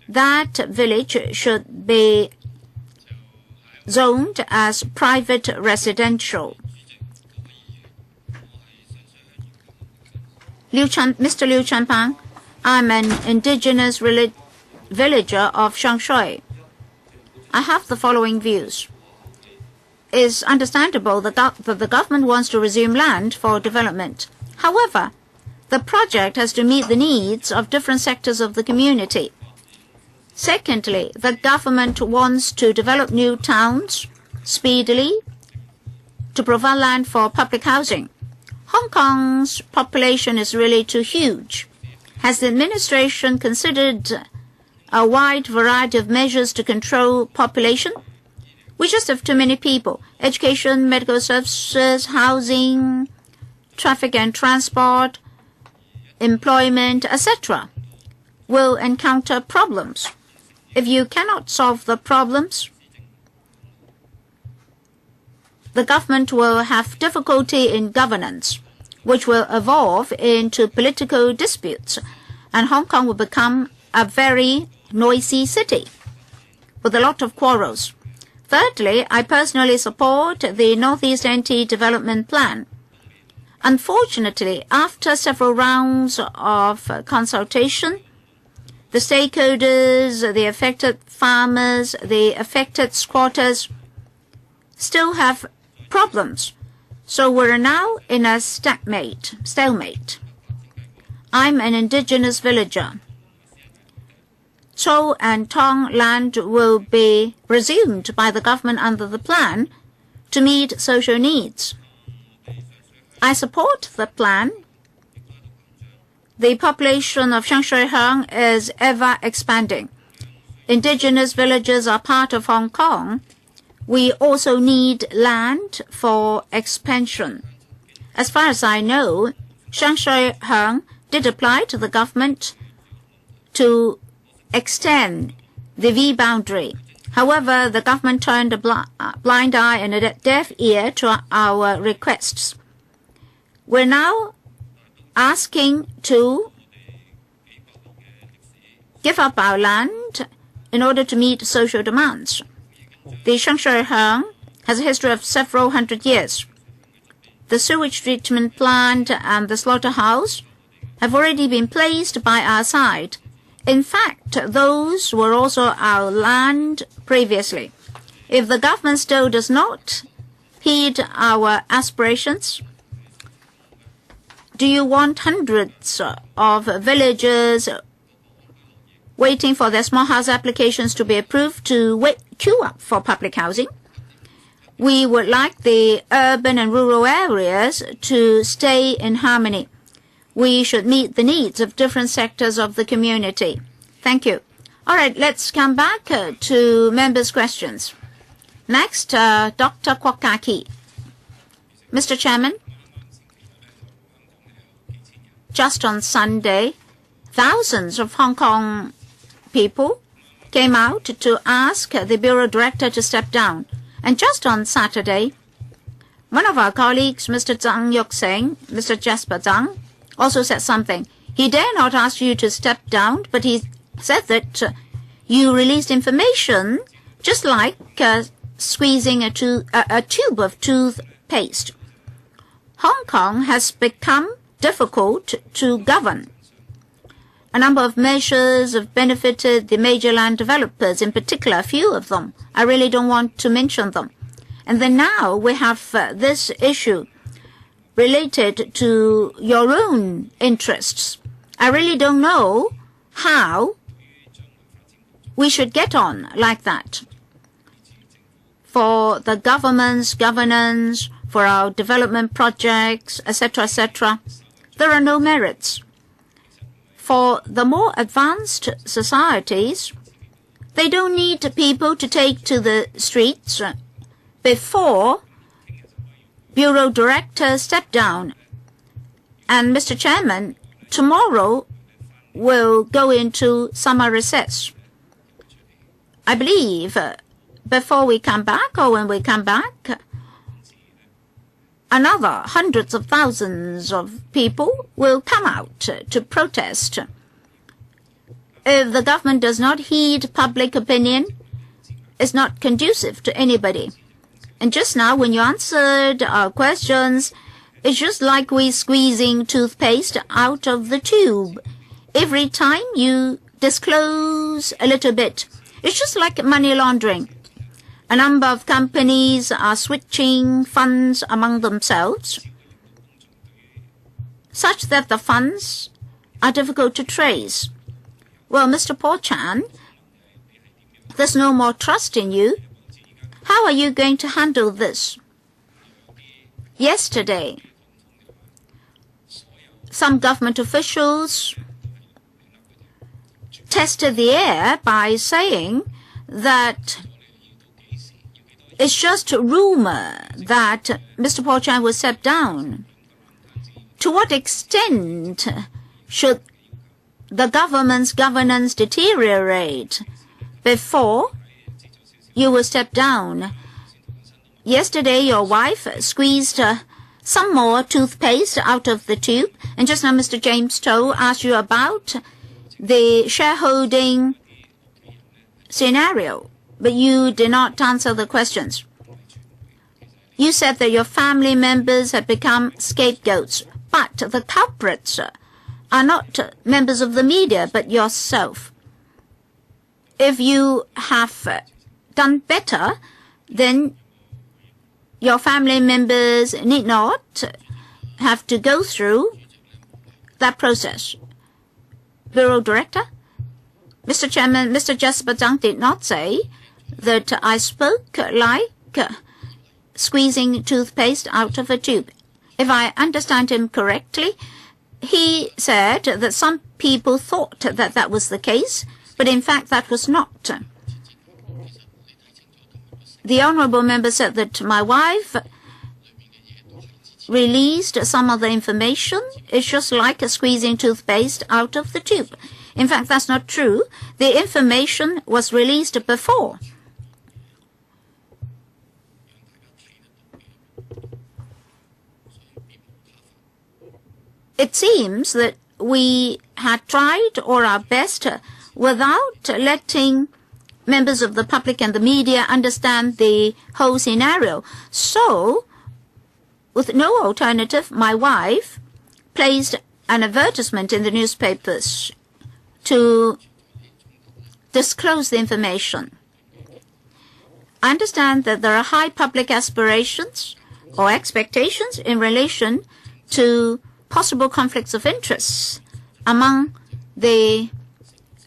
That village should be zoned as private residential. Mr. Liu Chanpang, I'm an indigenous villager of Shangshui. I have the following views. It's understandable that the government wants to resume land for development. However, the project has to meet the needs of different sectors of the community. Secondly, the government wants to develop new towns speedily to provide land for public housing. Hong Kong's population is really too huge. Has the administration considered a wide variety of measures to control population? We just have too many people. Education, medical services, housing, traffic and transport, employment, etc. will encounter problems. If you cannot solve the problems, the government will have difficulty in governance, which will evolve into political disputes, and Hong Kong will become a very noisy city with a lot of quarrels. Thirdly, I personally support the Northeast NT Development Plan. Unfortunately, after several rounds of consultation, the stakeholders, the affected farmers, the affected squatters still have problems. So we're now in a stalemate. I'm an indigenous villager. Chou and Tong land will be resumed by the government under the plan to meet social needs. I support the plan. The population of Shangshui is ever expanding. Indigenous villages are part of Hong Kong. We also need land for expansion. As far as I know, Shangshui did apply to the government to extend the V boundary. However, the government turned a blind eye and a deaf ear to our requests. We're now asking to give up our land in order to meet social demands. The Shangshui has a history of several hundred years. The sewage treatment plant and the slaughterhouse have already been placed by our side. In fact, those were also our land previously. If the government still does not heed our aspirations, do you want hundreds of villagers waiting for their small house applications to be approved to queue up for public housing? We would like the urban and rural areas to stay in harmony. We should meet the needs of different sectors of the community. Thank you. All right, let's come back to members' questions. Next, Dr. Kwok Kaki. Mr. Chairman, just on Sunday, thousands of Hong Kong people came out to ask the Bureau Director to step down. And just on Saturday, one of our colleagues, Mr. Zhang Yuxing, Mr. Jasper Zhang, also said something. He dare not ask you to step down, but he said that you released information just like squeezing a tube of toothpaste. Hong Kong has become difficult to govern. A number of measures have benefited the major land developers, in particular, a few of them. I really don't want to mention them. And then now we have this issue related to your own interests. I really don't know how we should get on like that. For the government's governance, for our development projects, etc., etc., there are no merits. For the more advanced societies, they don't need people to take to the streets before Bureau Director step down. And Mr. Chairman, tomorrow we'll go into summer recess. I believe before we come back or when we come back, another hundreds of thousands of people will come out to protest. If the government does not heed public opinion, it's not conducive to anybody. And just now, when you answered our questions, it's just like we squeezing toothpaste out of the tube. Every time you disclose a little bit, it's just like money laundering. A number of companies are switching funds among themselves, such that the funds are difficult to trace. Well, Mr. Wai-chuen, there's no more trust in you. How are you going to handle this? Yesterday, some government officials tested the air by saying that it's just a rumor that Mr. Wai-chuen will step down. To what extent should the government's governance deteriorate before you will step down? Yesterday, your wife squeezed some more toothpaste out of the tube, and just now Mr. James Toh asked you about the shareholding scenario, but you did not answer the questions. You said that your family members had become scapegoats, but the culprits are not members of the media, but yourself. If you have done better, then your family members need not have to go through that process. Bureau Director? Mr. Chairman, Mr. Jasper Zhang did not say that I spoke like squeezing toothpaste out of a tube. If I understand him correctly, he said that some people thought that that was the case, but in fact that was not. The honourable member said that my wife released some of the information. It's just like squeezing toothpaste out of the tube. In fact, that's not true. The information was released before. It seems that we had tried all our best without letting members of the public and the media understand the whole scenario. So, with no alternative, my wife placed an advertisement in the newspapers to disclose the information. I understand that there are high public aspirations or expectations in relation to possible conflicts of interest among the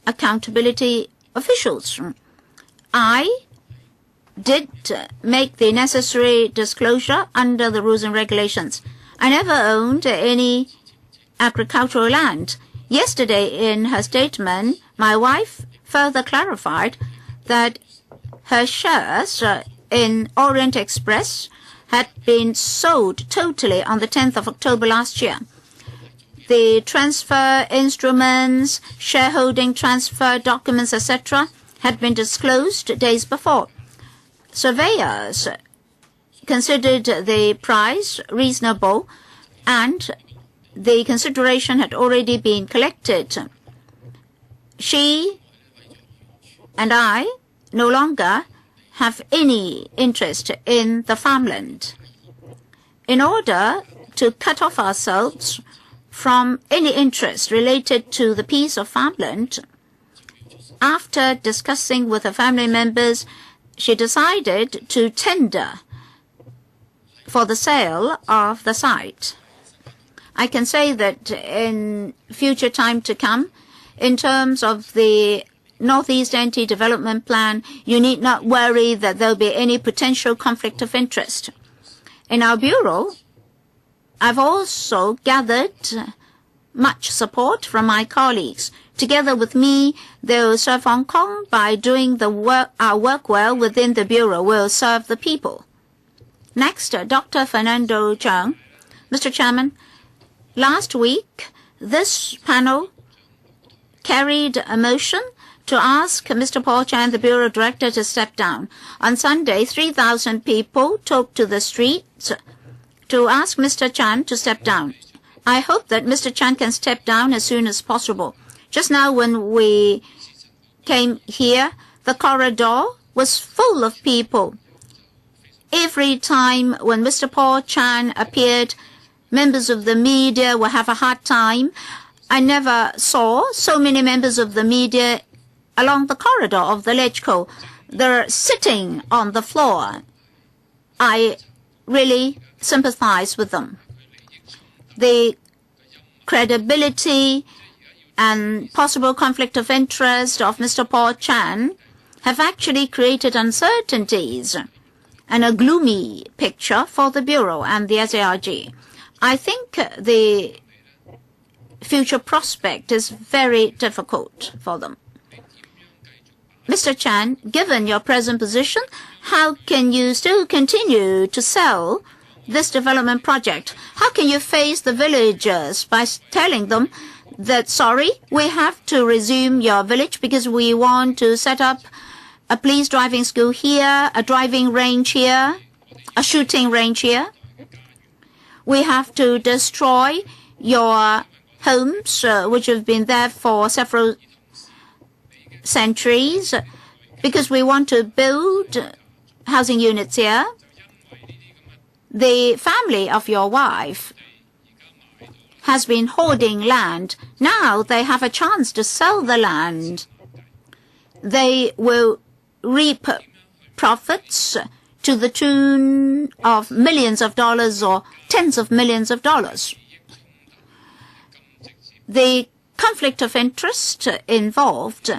accountability officials. I did make the necessary disclosure under the rules and regulations. I never owned any agricultural land. Yesterday, in her statement, my wife further clarified that her shares in Orient Express had been sold totally on the 10th of October last year. The transfer instruments, shareholding transfer documents, etc., had been disclosed days before. Surveyors considered the price reasonable, and the consideration had already been collected. She and I no longer have any interest in the farmland. In order to cut off ourselves from any interest related to the piece of farmland, after discussing with her family members, she decided to tender for the sale of the site. I can say that in future time to come, in terms of the Northeast Anti-Development Plan, you need not worry that there will be any potential conflict of interest. In our bureau, I've also gathered much support from my colleagues. Together with me, they will serve Hong Kong by doing our work well within the bureau. We'll serve the people. Next, Dr. Fernando Cheung. Mr. Chairman, last week, this panel carried a motion to ask Mr. Paul Chan, the Bureau Director, to step down. On Sunday, 3,000 people took to the streets to ask Mr. Chan to step down. I hope that Mr. Chan can step down as soon as possible. Just now when we came here, the corridor was full of people. Every time when Mr. Paul Chan appeared, members of the media will have a hard time. I never saw so many members of the media along the corridor of the LegCo. They're sitting on the floor. I really sympathize with them. The credibility and possible conflict of interest of Mr. Paul Chan have actually created uncertainties and a gloomy picture for the Bureau and the SARG. I think the future prospect is very difficult for them. Mr. Chan, given your present position, how can you still continue to sell this development project? How can you face the villagers by telling them that, sorry, we have to resume your village because we want to set up a police driving school here, a driving range here, a shooting range here? We have to destroy your homes, which have been there for several centuries, because we want to build housing units here. The family of your wife has been hoarding land. Now they have a chance to sell the land. They will reap profits to the tune of millions of dollars or tens of millions of dollars. The conflict of interest involved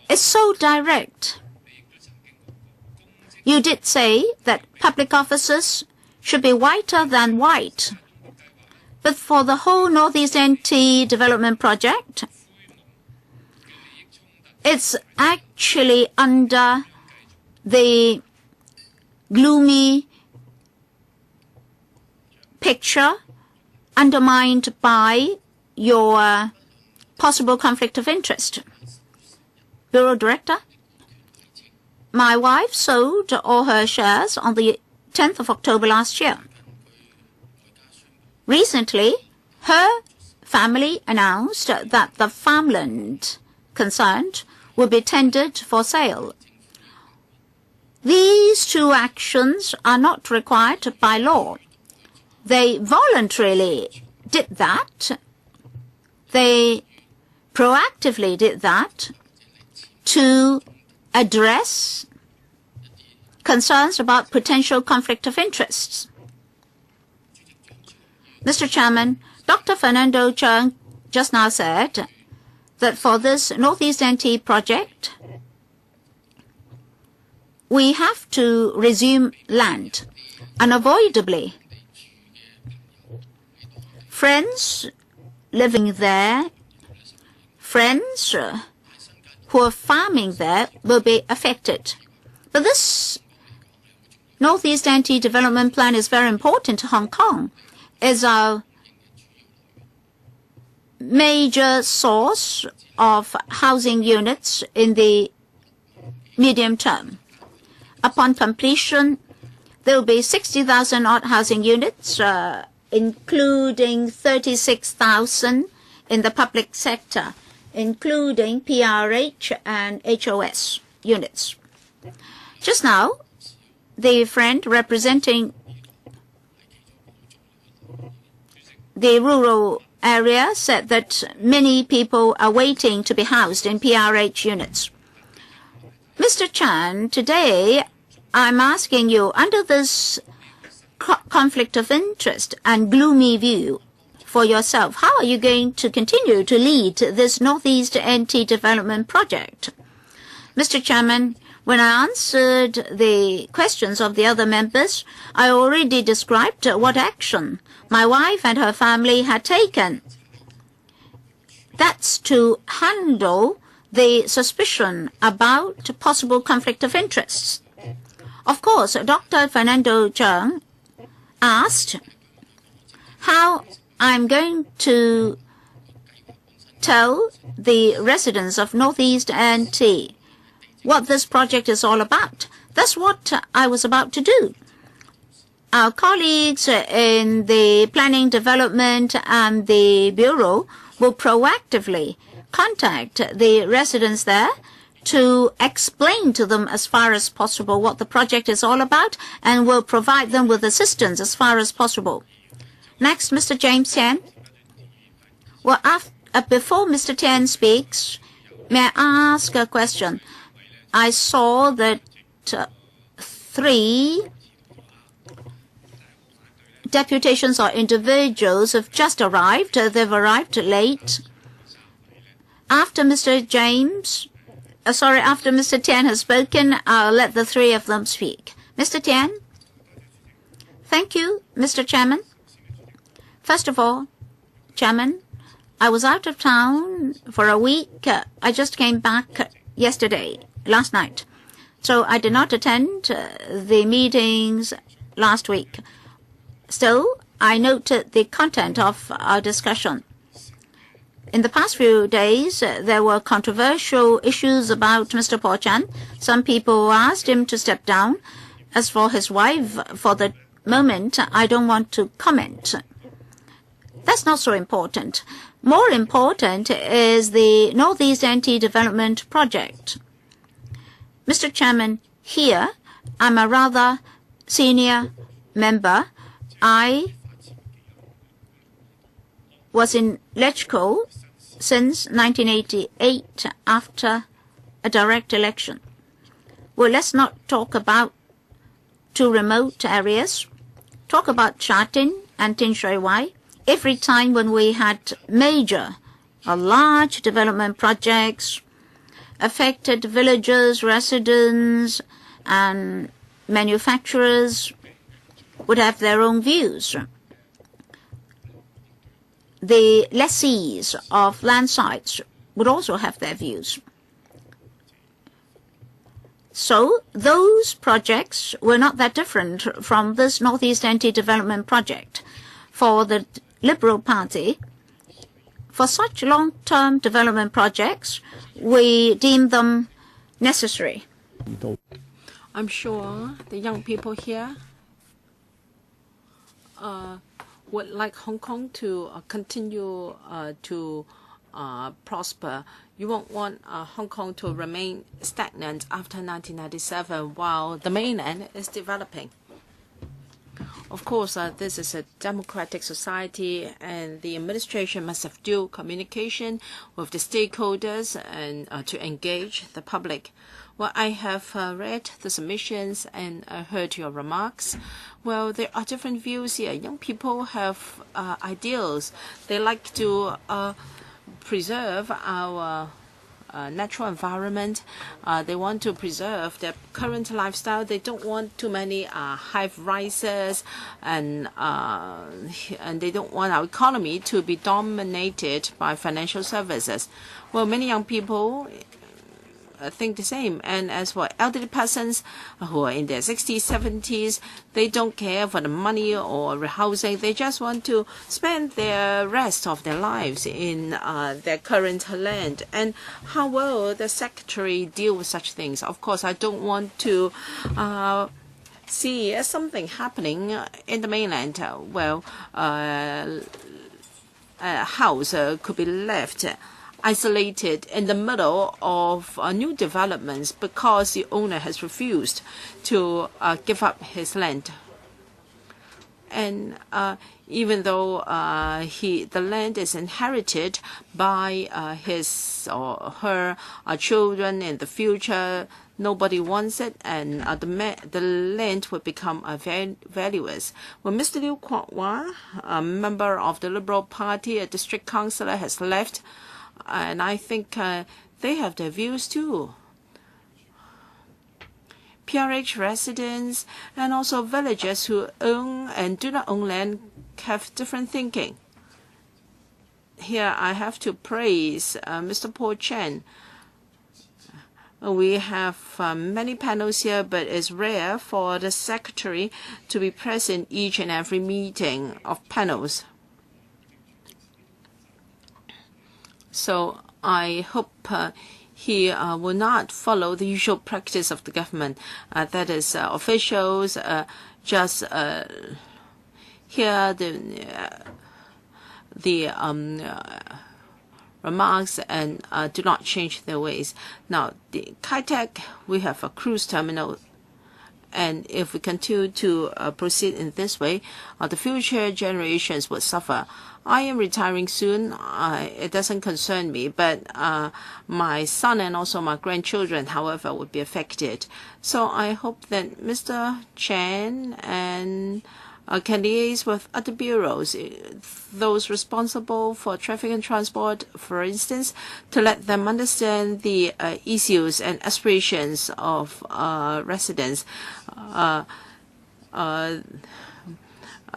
is so direct. You did say that public officers should be whiter than white. But for the whole Northeast NT development project, it's actually under the gloomy picture undermined by your possible conflict of interest. Bureau Director, my wife sold all her shares on the 10th of October last year. Recently, her family announced that the farmland concerned will be tendered for sale. These two actions are not required by law. They voluntarily did that. They proactively did that to address concerns about potential conflict of interests. Mr. Chairman, Dr. Fernando Cheung just now said that for this Northeast NT project, we have to resume land unavoidably. Friends living there, friends who are farming there will be affected. But this Northeast NT development plan is very important to Hong Kong. It's our major source of housing units in the medium term. Upon completion, there will be 60,000 odd housing units, including 36,000 in the public sector, including PRH and HOS units. Just now, the friend representing the rural area said that many people are waiting to be housed in PRH units. Mr. Chan, today I'm asking you, under this conflict of interest and gloomy view for yourself, how are you going to continue to lead this Northeast NT development project? Mr. Chairman, when I answered the questions of the other members, I already described what action my wife and her family had taken. That's to handle the suspicion about possible conflict of interests. Of course, Dr. Fernando Cheung asked, how I'm going to tell the residents of Northeast NT what this project is all about. That's what I was about to do. Our colleagues in the Planning Development and the Bureau will proactively contact the residents there to explain to them as far as possible what the project is all about, and will provide them with assistance as far as possible. Next, Mr. James Tian. Well, before Mr. Tian speaks, may I ask a question? I saw that 3 deputations or individuals have just arrived. They've arrived late. After Mr. Tian has spoken, I'll let the 3 of them speak. Mr. Tian? Thank you, Mr. Chairman. First of all, Chairman, I was out of town for a week. I just came back last night. So I did not attend the meetings last week. Still, I noted the content of our discussion. In the past few days, there were controversial issues about Mr. Wai-chuen. Some people asked him to step down. As for his wife, for the moment, I don't want to comment. That's not so important. More important is the Northeast NT Development Project. Mr. Chairman, here, I'm a rather senior member. I was in LegCo since 1988 after a direct election. Well, let's not talk about 2 remote areas. Talk about Sha Tin and Tin Shui Wai. Every time when we had major or large development projects, affected villagers, residents, and manufacturers would have their own views. The lessees of land sites would also have their views. So those projects were not that different from this Northeast NT Development Project. For the Liberal Party, for such long-term development projects, we deem them necessary. I'm sure the young people here would like Hong Kong to continue to prosper. You won't want Hong Kong to remain stagnant after 1997 while the mainland is developing. Of course, this is a democratic society, and the administration must have due communication with the stakeholders and to engage the public. Well, I have read the submissions and heard your remarks. Well, there are different views here. Young people have ideals. They like to preserve our natural environment. They want to preserve their current lifestyle. They don't want too many high-rises, and they don't want our economy to be dominated by financial services. Well, many young people think the same. And as for elderly persons who are in their 60s, 70s, they don't care for the money or housing. They just want to spend the rest of their lives in their current land. And how will the Secretary deal with such things? Of course, I don't want to see something happening in the mainland. Well, a house could be left isolated in the middle of new developments because the owner has refused to give up his land. And even though the land is inherited by his or her children in the future, nobody wants it, and the land would become very valueless. When Mr. Liu Kwok-wah, a member of the Liberal Party, a district councillor, has left, and I think they have their views too. PRH residents and also villagers who own and do not own land have different thinking. Here I have to praise Mr. Wai-chuen. We have many panels here, but it's rare for the Secretary to be present each and every meeting of panels. So I hope he will not follow the usual practice of the government, that is officials just hear the remarks and do not change their ways. Now, the Kai Tak, we have a cruise terminal, and if we continue to proceed in this way, the future generations will suffer. I am retiring soon. It doesn't concern me, but my son and also my grandchildren, however, would be affected. So I hope that Mr. Chen and can liaise with other bureaus, those responsible for traffic and transport, for instance, to let them understand the issues and aspirations of residents.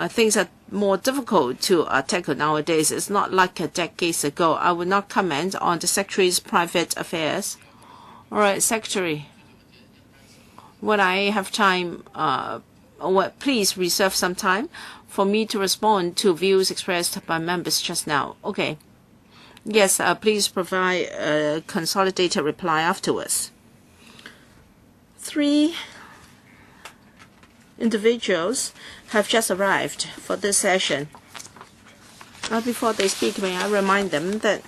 Things are more difficult to tackle nowadays. It's not like decades ago. I will not comment on the Secretary's private affairs. All right, Secretary. When I have time, please reserve some time for me to respond to views expressed by members just now. Okay. Yes, please provide a consolidated reply afterwards. 3 individuals have just arrived for this session. Before they speak, may I remind them that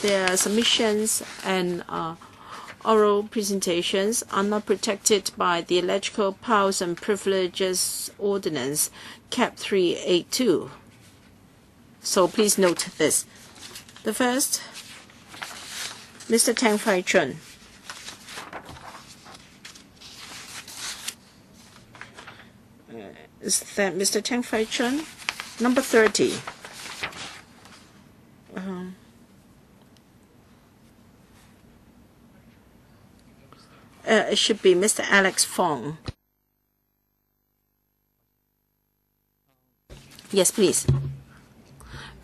their submissions and oral presentations are not protected by the Electoral Powers and Privileges Ordinance, Cap 382. So please note this. The first, Mr. Tang Wai-chuen. Is that Mr. Tang Wai-chuen? Number 30. It should be Mr. Alex Fong. Yes, please.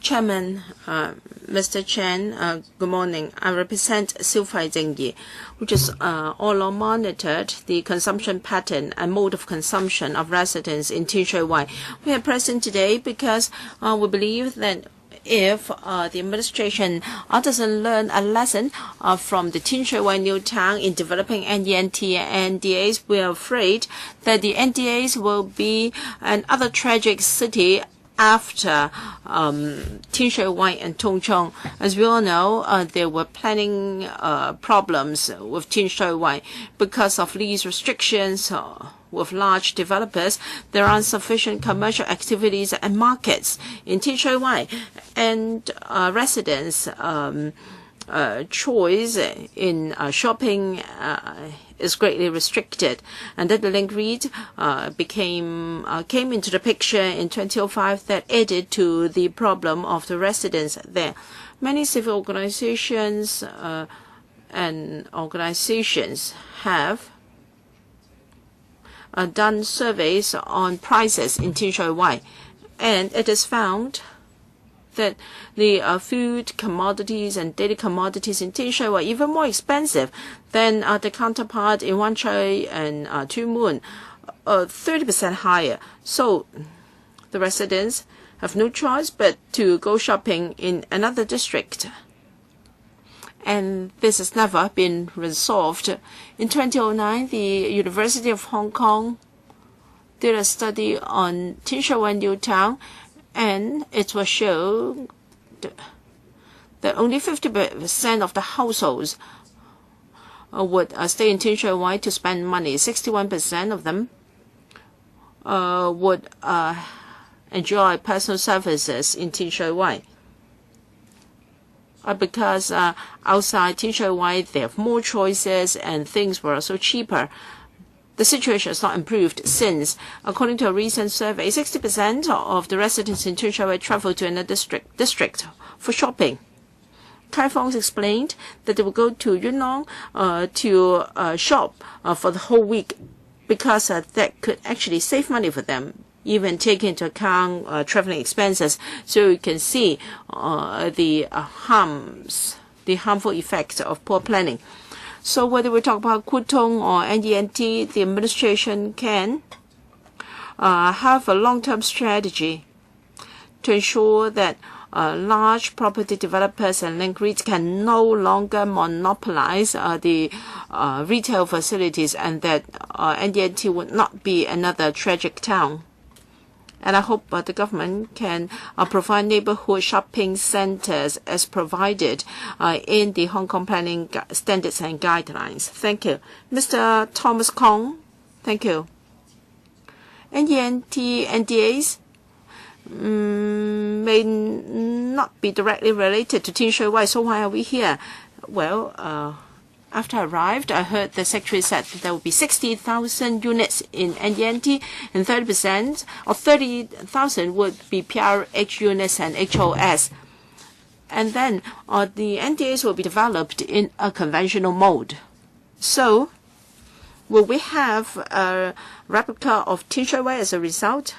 Chairman, Mr. Chen, good morning. I represent Silfai Zengyi, which is all along monitored the consumption pattern and mode of consumption of residents in Tin Shui Wai. We are present today because we believe that if the administration doesn't learn a lesson from the Tin Shui Wai New Town in developing NDNT and NDAs, we are afraid that the NDAs will be another tragic city after Tin Shui Wai and Tongchong. As we all know, there were planning problems with Tin Shui Wai because of lease restrictions. With large developers, there are insufficient commercial activities and markets in Tin Shui Wai, and residents' choice in shopping is greatly restricted. And that the link read came into the picture in 2005 that added to the problem of the residents there. Many civil organizations and organizations have done surveys on prices in Tin Shui Wai, and it is found that the food commodities and daily commodities in Tin Shui Wai are even more expensive than the counterpart in Wan Chai and Tuen Mun, 30% higher. So the residents have no choice but to go shopping in another district. And this has never been resolved. In 2009, the University of Hong Kong did a study on Tin Shui Wai New Town, and it was shown that only 50% of the households would stay in Tin Shui Wai to spend money. 61% of them would enjoy personal services in Tin Shui Wai. Because outside Tin Shui Wai, they have more choices and things were also cheaper. The situation has not improved since. According to a recent survey, 60% of the residents in Tin Shui Wai travel to another district for shopping. Kai Fong explained that they will go to Yuen Long to shop for the whole week because that could actually save money for them, even taking into account traveling expenses. So you can see the harmful effects of poor planning. So whether we talk about Kutong or NDNT, the administration can have a long-term strategy to ensure that large property developers and link REITs can no longer monopolize the retail facilities, and that NDNT would not be another tragic town. And I hope the government can provide neighborhood shopping centers as provided in the Hong Kong Planning Standards and Guidelines. Thank you. Mr. Thomas Kong, thank you. NDNT NDAs may not be directly related to Tin Shui Wai, so why are we here? Well, after I arrived, I heard the secretary said that there will be 60,000 units in NDNT, and 30% or 30,000 would be PRH units and HOS. And then the NDAs will be developed in a conventional mode. So, will we have a replica of Tin Shui Wai as a result?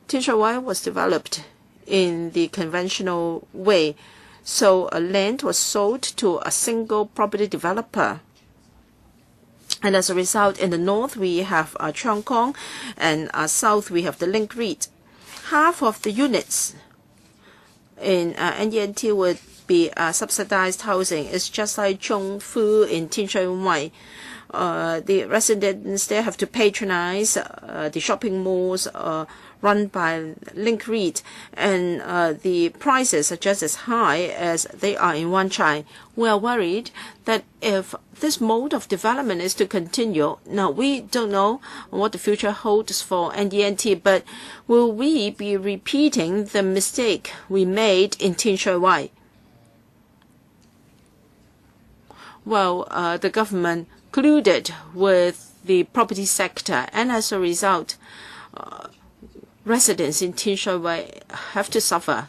Tin Shui Wai was developed in the conventional way. So land was sold to a single property developer. And as a result, in the north, we have Cheung Kong, and south, we have the Link REIT. Half of the units in NDNT would be subsidized housing. It's just like Chung Fu in Tin Shui Wai. The residents there have to patronize the shopping malls run by Link REIT, and the prices are just as high as they are in Wan Chai. We are worried that if this mode of development is to continue, now we don't know what the future holds for NDNT, but will we be repeating the mistake we made in Tin Shui Wai? Well, the government colluded with the property sector, and as a result, residents in Tin Shui Wai have to suffer.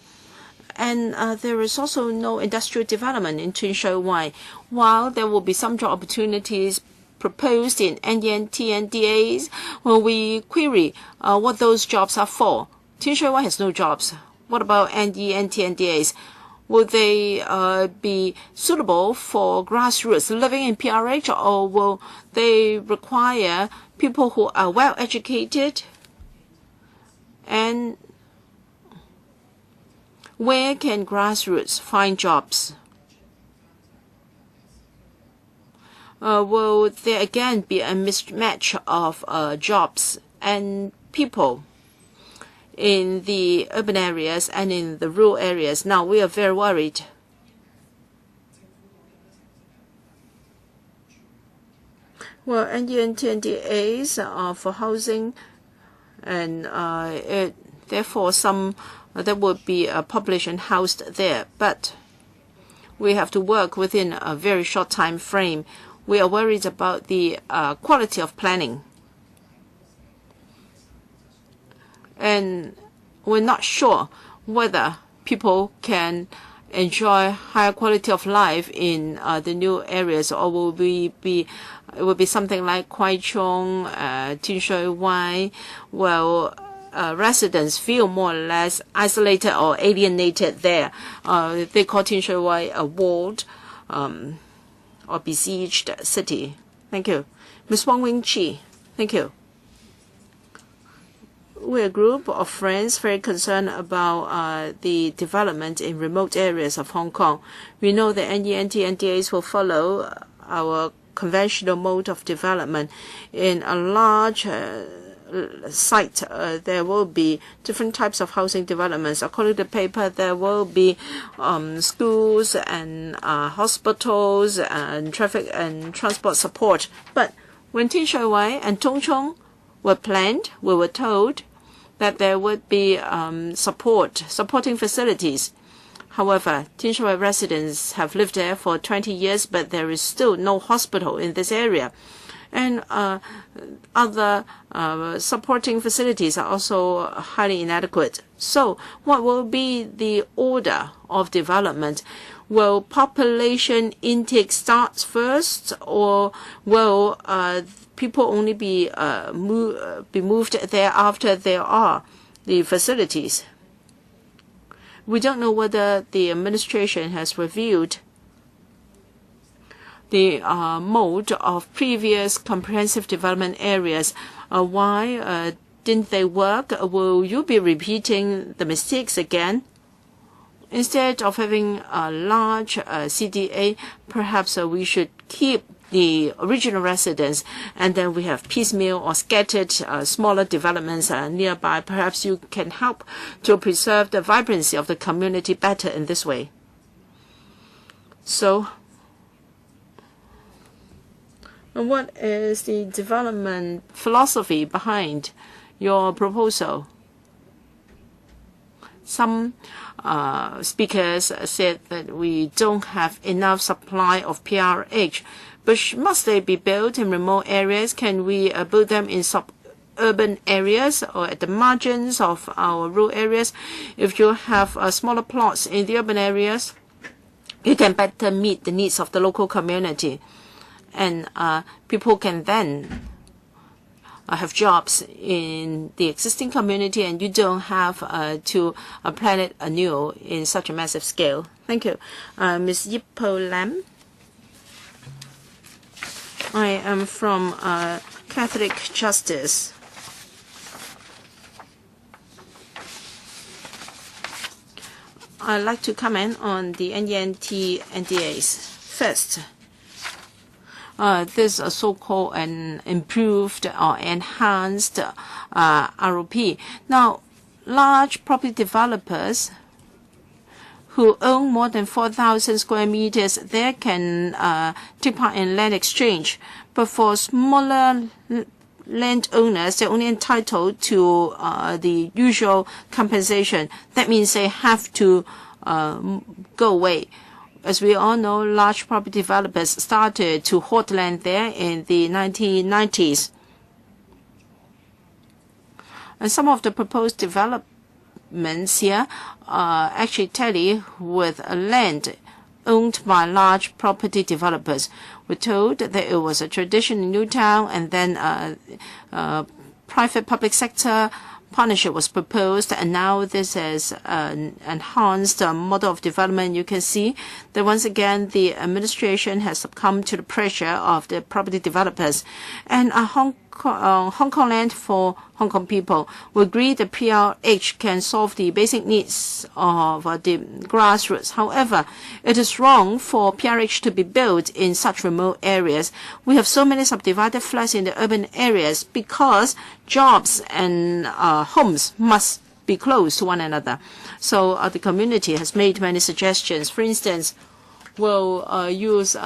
And there is also no industrial development in Tin Shui Wai. While there will be some job opportunities proposed in NDNT NDAs, when we query what those jobs are for, Tin Shui Wai has no jobs. What about NDNT NDAs? Will they be suitable for grassroots living in PRH, or will they require people who are well educated? And where can grassroots find jobs? Will there again be a mismatch of jobs and people in the urban areas and in the rural areas? Now we are very worried. Well, NDNT NDAs are for housing, and therefore some that would be published and housed there. But we have to work within a very short time frame. We are worried about the quality of planning. And we're not sure whether people can enjoy higher quality of life in the new areas, or it will be something like Wai-chuen, Tin Shui Wai. Well, residents feel more or less isolated or alienated there. They call Tin Shui Wai a walled or besieged city. Thank you. Ms. Wong Wing-chi, thank you. We're a group of friends very concerned about the development in remote areas of Hong Kong. We know that NDNT NDAs will follow our conventional mode of development. In a large site, there will be different types of housing developments. According to the paper, there will be schools and hospitals and traffic and transport support. But when Tin Shui Wai and Tung Chung were planned, we were told that there would be supporting facilities. However, Tin Shui Wai residents have lived there for 20 years, but there is still no hospital in this area. And other supporting facilities are also highly inadequate. So what will be the order of development? Will population intake start first, or will people only be moved there after there are the facilities? We don't know whether the administration has reviewed the mode of previous comprehensive development areas. Why didn't they work? Will you be repeating the mistakes again? instead of having a large CDA, perhaps we should keep the original residents, and then we have piecemeal or scattered smaller developments nearby. Perhaps you can help to preserve the vibrancy of the community better in this way. So, what is the development philosophy behind your proposal? Some speakers said that we don't have enough supply of PRH, but must they be built in remote areas? Can we build them in suburban areas or at the margins of our rural areas? If you have smaller plots in the urban areas, you can better meet the needs of the local community, and people can then have jobs in the existing community, and you don't have to plan it anew in such a massive scale. Thank you. Ms. Yip-Po Lam. I am from Catholic Justice. I'd like to comment on the NENT NDAs. First, this so-called an improved or enhanced ROP. Now, large property developers who own more than 4,000 square meters, they can take part in land exchange. But for smaller landowners, they're only entitled to the usual compensation. That means they have to go away. As we all know, large property developers started to hoard land there in the 1990s. And some of the proposed developments here actually tally with land owned by large property developers. We're told that it was a tradition in Newtown, and then private-public sector partnership was proposed, and now this is an enhanced model of development. You can see that once again the administration has succumbed to the pressure of the property developers. And Hong Kong land for Hong Kong people. We agree that PRH can solve the basic needs of the grassroots. However, it is wrong for PRH to be built in such remote areas. We have so many subdivided flats in the urban areas because jobs and homes must be close to one another. So the community has made many suggestions. For instance, we'll use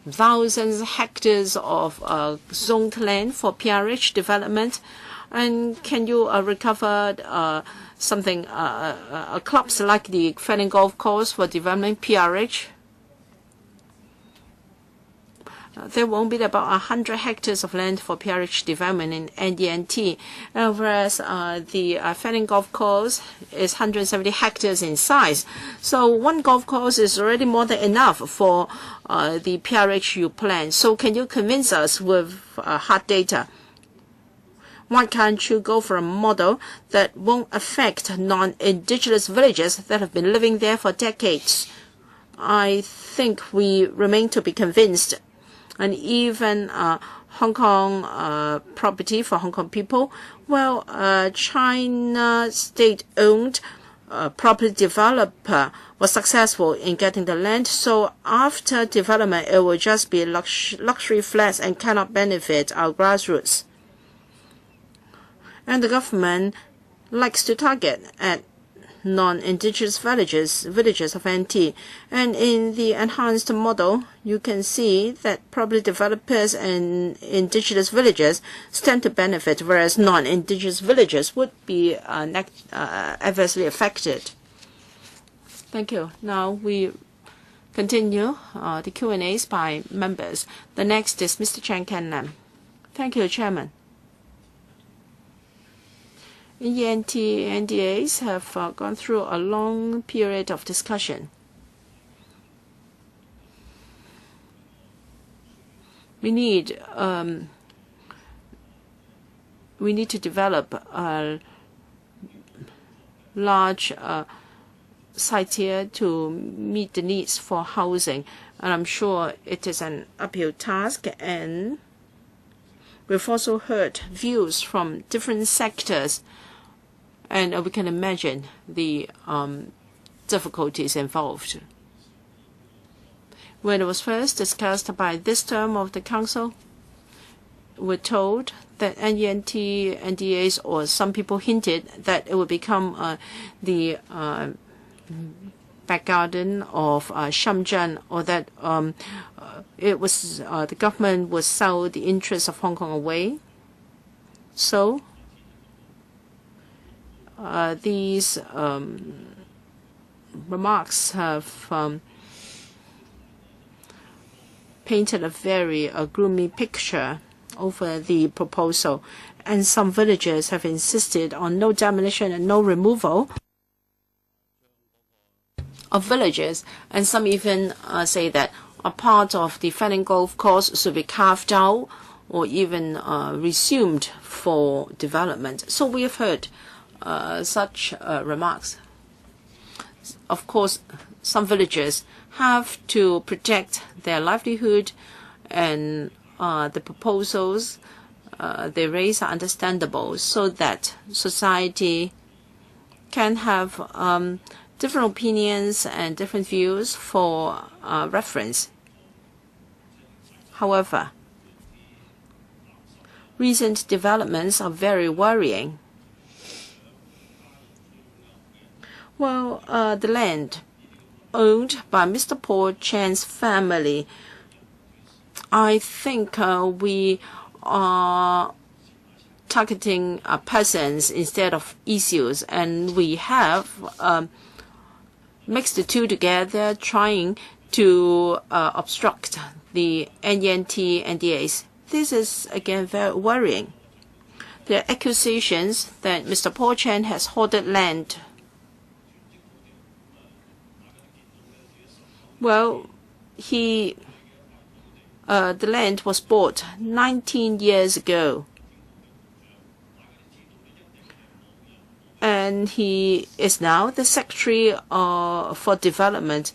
thousands of hectares of zoned land for PRH development. And can you recover something, clubs like the Fanning Golf Course for development PRH? There won't be about 100 hectares of land for PRH development in NDNT, whereas the Fanning Golf Course is 170 hectares in size. So one golf course is already more than enough for the PRH you plan. So can you convince us with hard data? Why can't you go for a model that won't affect non-indigenous villages that have been living there for decades? I think we remain to be convinced. And even Hong Kong property for Hong Kong people, well, China state-owned property developer was successful in getting the land. So after development, it will just be luxury flats and cannot benefit our grassroots. And the government likes to target at non-indigenous villages of NT. And in the enhanced model, you can see that property developers and indigenous villages stand to benefit, whereas non-indigenous villages would be adversely affected. Thank you. Now we continue the Q&As by members. The next is Mr. Chen Ken-Lam. Thank you, Chairman. ENT NDAs have gone through a long period of discussion. We need to develop a large site here to meet the needs for housing, and I'm sure it is an uphill task. And we've also heard views from different sectors. And we can imagine the difficulties involved. When it was first discussed by this term of the Council, we're told that NENT, NDAs, or some people hinted that it would become the back garden of Shenzhen, or that it was the government would sell the interests of Hong Kong away. So these remarks have painted a very gloomy picture over the proposal, and some villagers have insisted on no demolition and no removal of villages, and some even say that a part of the Fanning Golf Course should be carved out or even resumed for development. So we have heard such remarks. Of course, some villagers have to protect their livelihood, and the proposals they raise are understandable so that society can have different opinions and different views for reference. However, recent developments are very worrying. Well, the land owned by Mr. Paul Chan's family, I think we are targeting persons instead of issues, and we have mixed the two together, trying to obstruct the NENT NDAs. This is again very worrying. There are accusations that Mr. Paul Chan has hoarded land. Well, the land was bought 19 years ago, and he is now the Secretary for Development.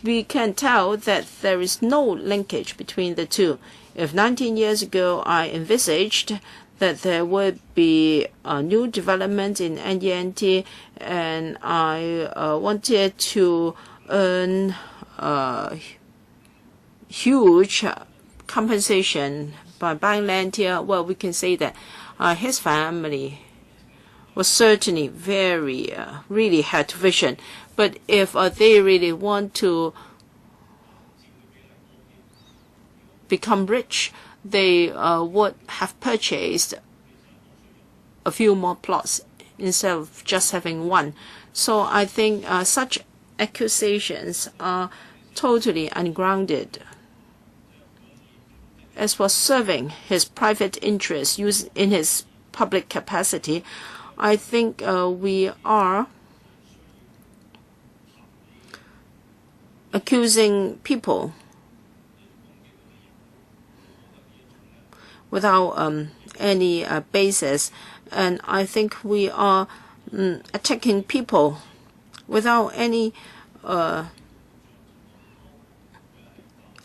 We can tell that there is no linkage between the two. If 19 years ago I envisaged that there would be a new development in NENT, and I wanted to earn huge compensation by buying land here, well, we can say that his family was certainly very, really had vision. But if they really want to become rich, they would have purchased a few more plots instead of just having one. So I think such accusations are totally ungrounded. As for serving his private interests in his public capacity, I think we are accusing people without any basis, and I think we are attacking people without any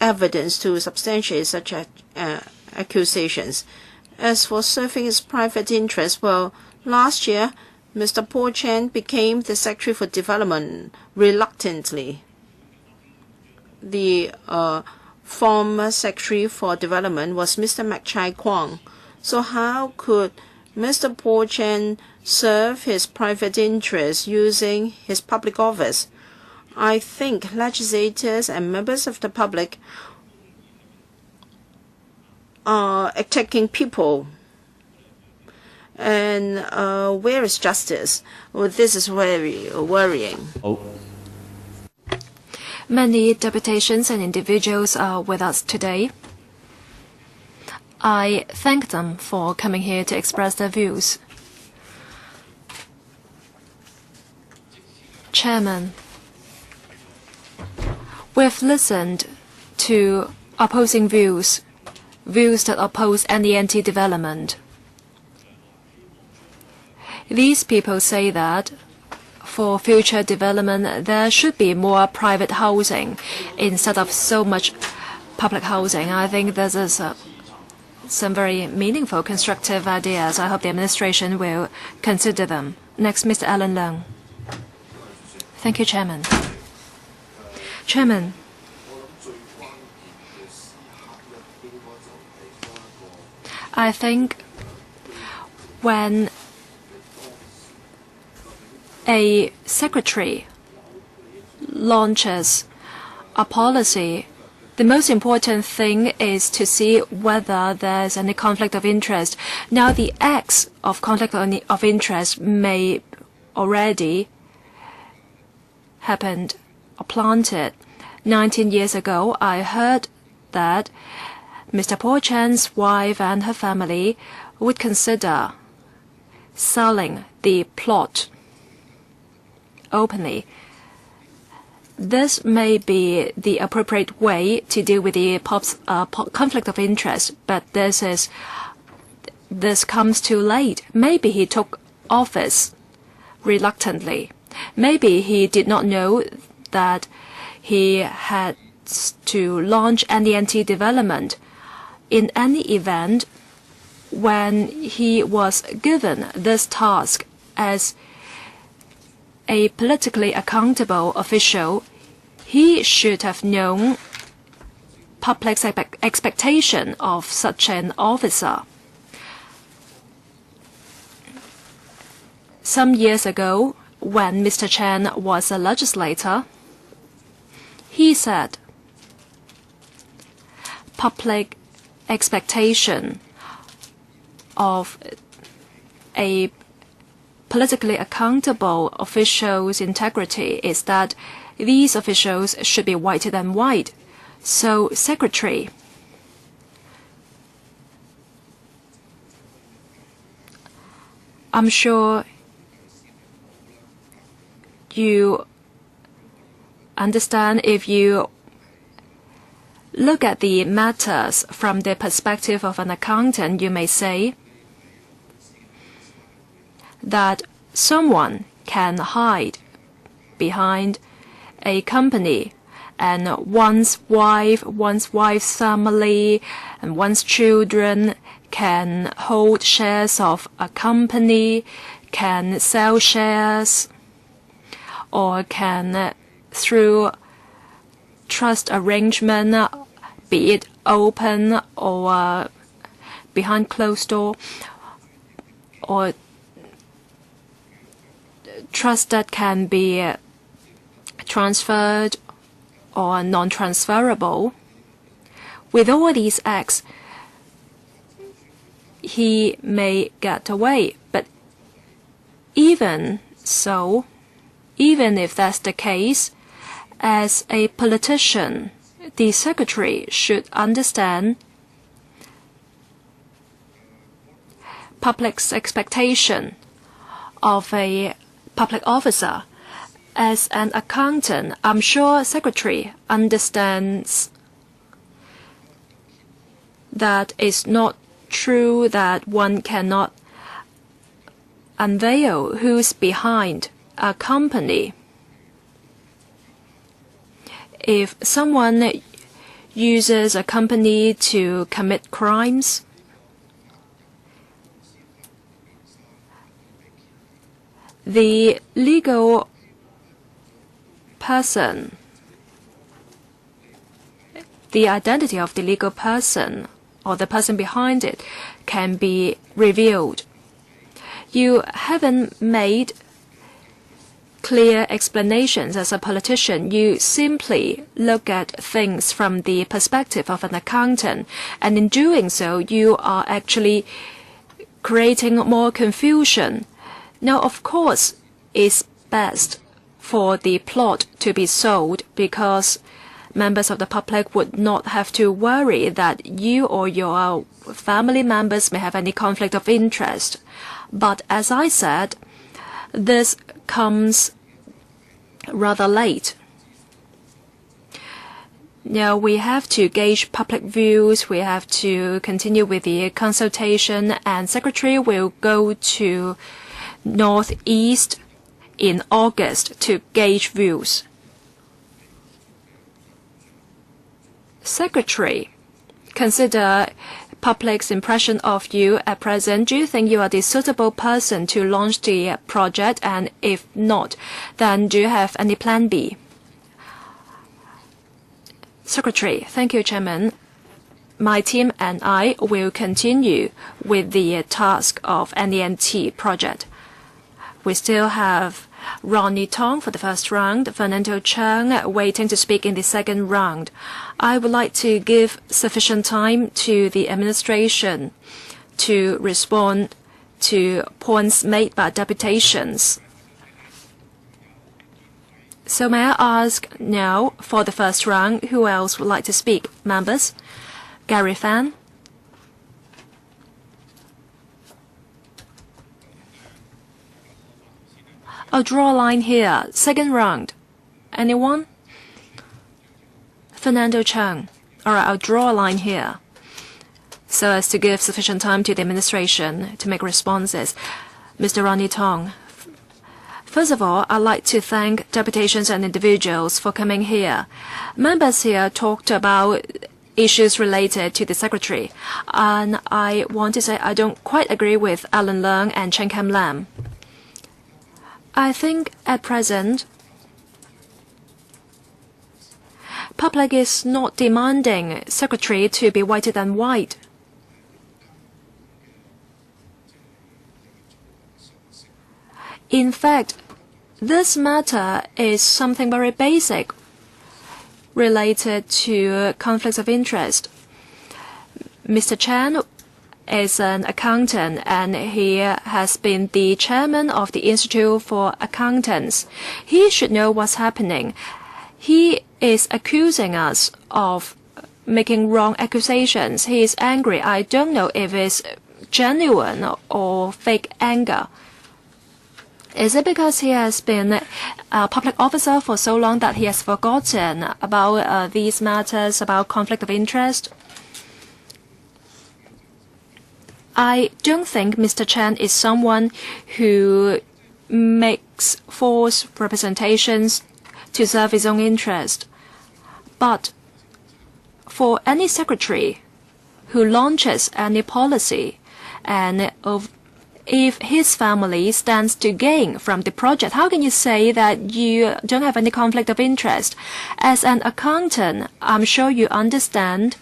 evidence to substantiate such accusations. As for serving his private interests, well, last year, Mr. Paul Chan became the Secretary for Development reluctantly. The former Secretary for Development was Mr. Chai Kwong. So how could Mr. Paul Chan serve his private interests using his public office? I think legislators and members of the public are attacking people. And where is justice? Well, this is very worrying. Many deputations and individuals are with us today. I thank them for coming here to express their views. Chairman, we've listened to opposing views that oppose NENT development. These people say that for future development, there should be more private housing instead of so much public housing. I think this is some very meaningful, constructive ideas. I hope the administration will consider them. Next, Mr. Alan Leung. Thank you, Chairman. Chairman, I think when a secretary launches a policy, the most important thing is to see whether there's any conflict of interest. Now, the acts of conflict of interest may already happened or planted. 19 years ago, I heard that Mr. Wai-chuen's wife and her family would consider selling the plot openly. This may be the appropriate way to deal with the conflict of interest, but this comes too late. Maybe he took office reluctantly. Maybe he did not know that he had to launch any anti-development. In any event, when he was given this task as a politically accountable official, he should have known public's expectation of such an officer. Some years ago, when Mr. Chen was a legislator, he said public expectation of a politically accountable official's integrity is that these officials should be whiter than white. So, Secretary, I'm sure you understand, if you look at the matters from the perspective of an accountant, you may say that someone can hide behind a company, and one's wife's family, and one's children can hold shares of a company, can sell shares, or can, through trust arrangement, be it open or behind closed door, or trust that can be transferred or non-transferable. With all these acts, he may get away. But even so, even if that's the case, as a politician, the secretary should understand public's expectation of a public officer. As an accountant, I'm sure secretary understands that it's not true that one cannot unveil who's behind a company. If someone uses a company to commit crimes, the legal person, the identity of the legal person or the person behind it can be revealed. You haven't made clear explanations as a politician. You simply look at things from the perspective of an accountant, and in doing so, you are actually creating more confusion. Now, of course, it's best for the plot to be sold because members of the public would not have to worry that you or your family members may have any conflict of interest. But as I said, this comes rather late. Now, we have to gauge public views, we have to continue with the consultation, and Secretary will go to Northeast in August to gauge views. Secretary, consider public's impression of you at present. Do you think you are the suitable person to launch the project? And if not, Then do you have any plan B? Secretary, thank you, Chairman. My team and I will continue with the task of NEMT project. We still have Ronnie Tong for the first round, Fernando Cheung waiting to speak in the second round. I would like to give sufficient time to the administration to respond to points made by deputations. So may I ask now for the first round, who else would like to speak? Members? Gary Fan. I'll draw a line here. Second round. Anyone? Fernando Cheung. All right, I'll draw a line here so as to give sufficient time to the administration to make responses. Mr. Ronnie Tong. First of all, I'd like to thank deputations and individuals for coming here. Members here talked about issues related to the Secretary, and I want to say I don't quite agree with Alan Leung and Chen Kam Lam. I think at present, public is not demanding Secretary to be whiter than white. In fact, this matter is something very basic related to conflicts of interest. Mr. Chan is an accountant and he has been the chairman of the Institute for Accountants. He should know what's happening. He is accusing us of making wrong accusations. He is angry. I don't know if it's genuine or fake anger. Is it because he has been a public officer for so long that he has forgotten about these matters, about conflict of interest? I don't think Mr. Chen is someone who makes false representations to serve his own interest. But for any secretary who launches any policy and if his family stands to gain from the project, how can you say that you don't have any conflict of interest? As an accountant, I'm sure you understand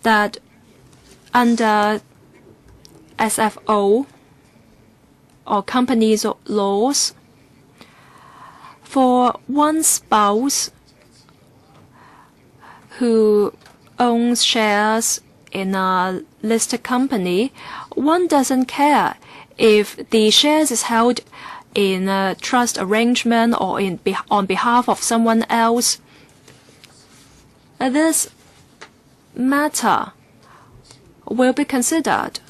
that under SFO or companies laws, for one spouse who owns shares in a listed company, one doesn't care if the shares is held in a trust arrangement or on behalf of someone else. This matter will be considered.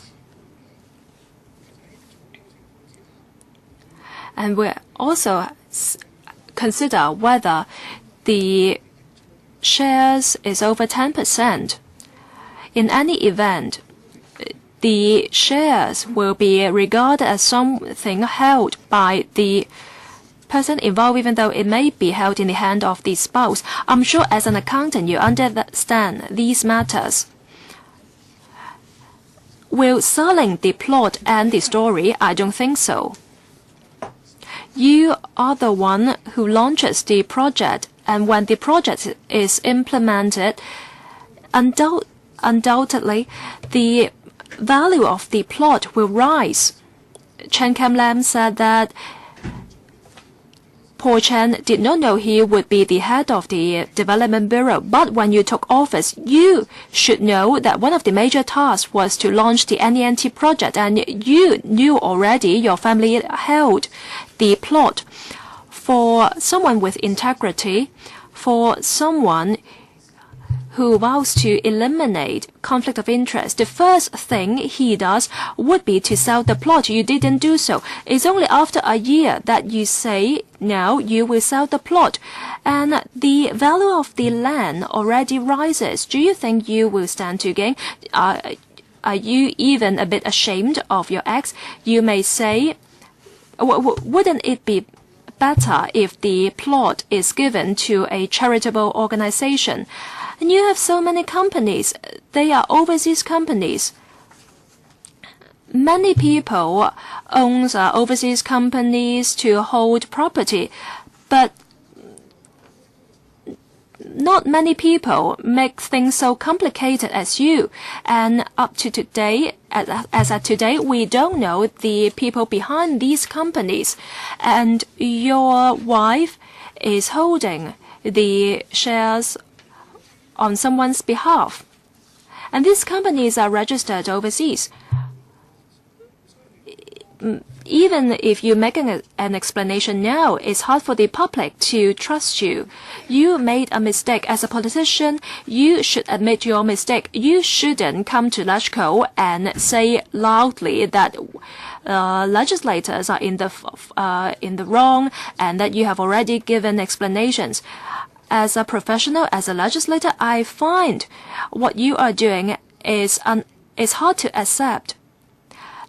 And we'll also consider whether the shares is over 10%. In any event, the shares will be regarded as something held by the person involved, even though it may be held in the hand of the spouse. I'm sure as an accountant you understand these matters. Will selling the plot end the story? I don't think so. You are the one who launches the project, and when the project is implemented, undoubtedly the value of the plot will rise. Chen Kam Lam said that Paul Chen did not know he would be the head of the Development Bureau, but when you took office, you should know that one of the major tasks was to launch the NEMT project, and you knew already your family held the plot. For someone with integrity, for someone who vows to eliminate conflict of interest, the first thing he does would be to sell the plot. You didn't do so. It's only after a year that you say now you will sell the plot, and the value of the land already rises. Do you think you will stand to gain? Are you even a bit ashamed of your acts? You may say, wouldn't it be better if the plot is given to a charitable organization? And you have so many companies. They are overseas companies. Many people own overseas companies to hold property, but not many people make things so complicated as you. And up to today, as of today, we don't know the people behind these companies. And your wife is holding the shares on someone's behalf. And these companies are registered overseas. Even if you make an explanation now, it's hard for the public to trust you. You made a mistake. As a politician, you should admit your mistake. You shouldn't come to LegCo and say loudly that legislators are in the wrong and that you have already given explanations. As a professional, as a legislator, I find what you are doing is hard to accept.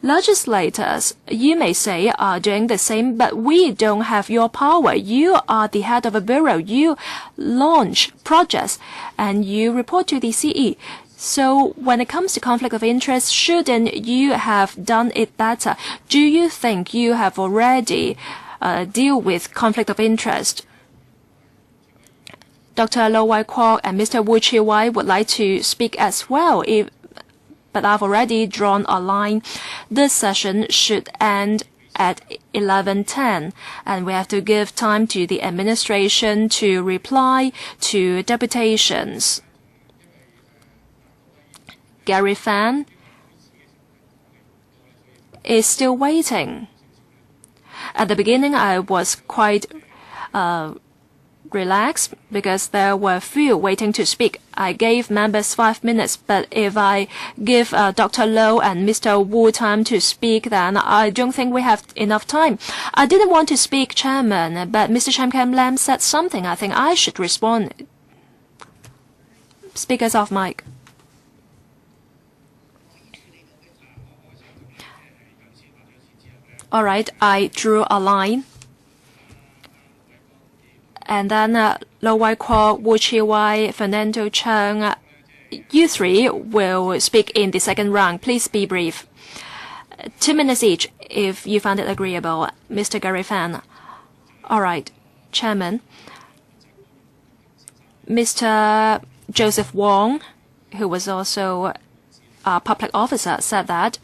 Legislators, you may say, are doing the same, but we don't have your power. You are the head of a bureau. You launch projects and you report to the CE. So when it comes to conflict of interest, shouldn't you have done it better? Do you think you have already dealt with conflict of interest? Dr. Wai-chuen and Mr. Wai-chuen would like to speak as well, but I've already drawn a line. This session should end at 11:10, and we have to give time to the administration to reply to deputations. Gary Fan is still waiting. At the beginning, I was quite relaxed because there were few waiting to speak. I gave members 5 minutes, but if I give Dr. Low and Mr. Wu time to speak, then I don't think we have enough time. I didn't want to speak, Chairman, but Mr. Cham Lam said something. I think I should respond. Speakers off mic. All right, I drew a line. And then Wai-chuen, Wai-chuen, Fernando Cheng, you three will speak in the second round. Please be brief. 2 minutes each, if you find it agreeable. Mr. Gary Fan. All right, Chairman. Mr. Joseph Wong, who was also a public officer, said that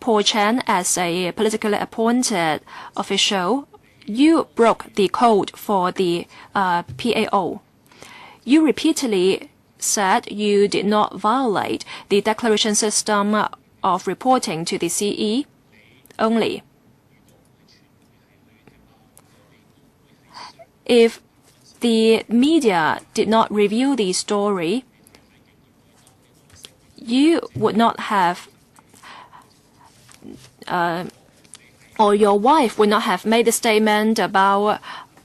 Paul Chen, as a politically appointed official, you broke the code for the PAO. You repeatedly said you did not violate the declaration system of reporting to the CE only. If the media did not review the story, you would not have or your wife would not have made a statement about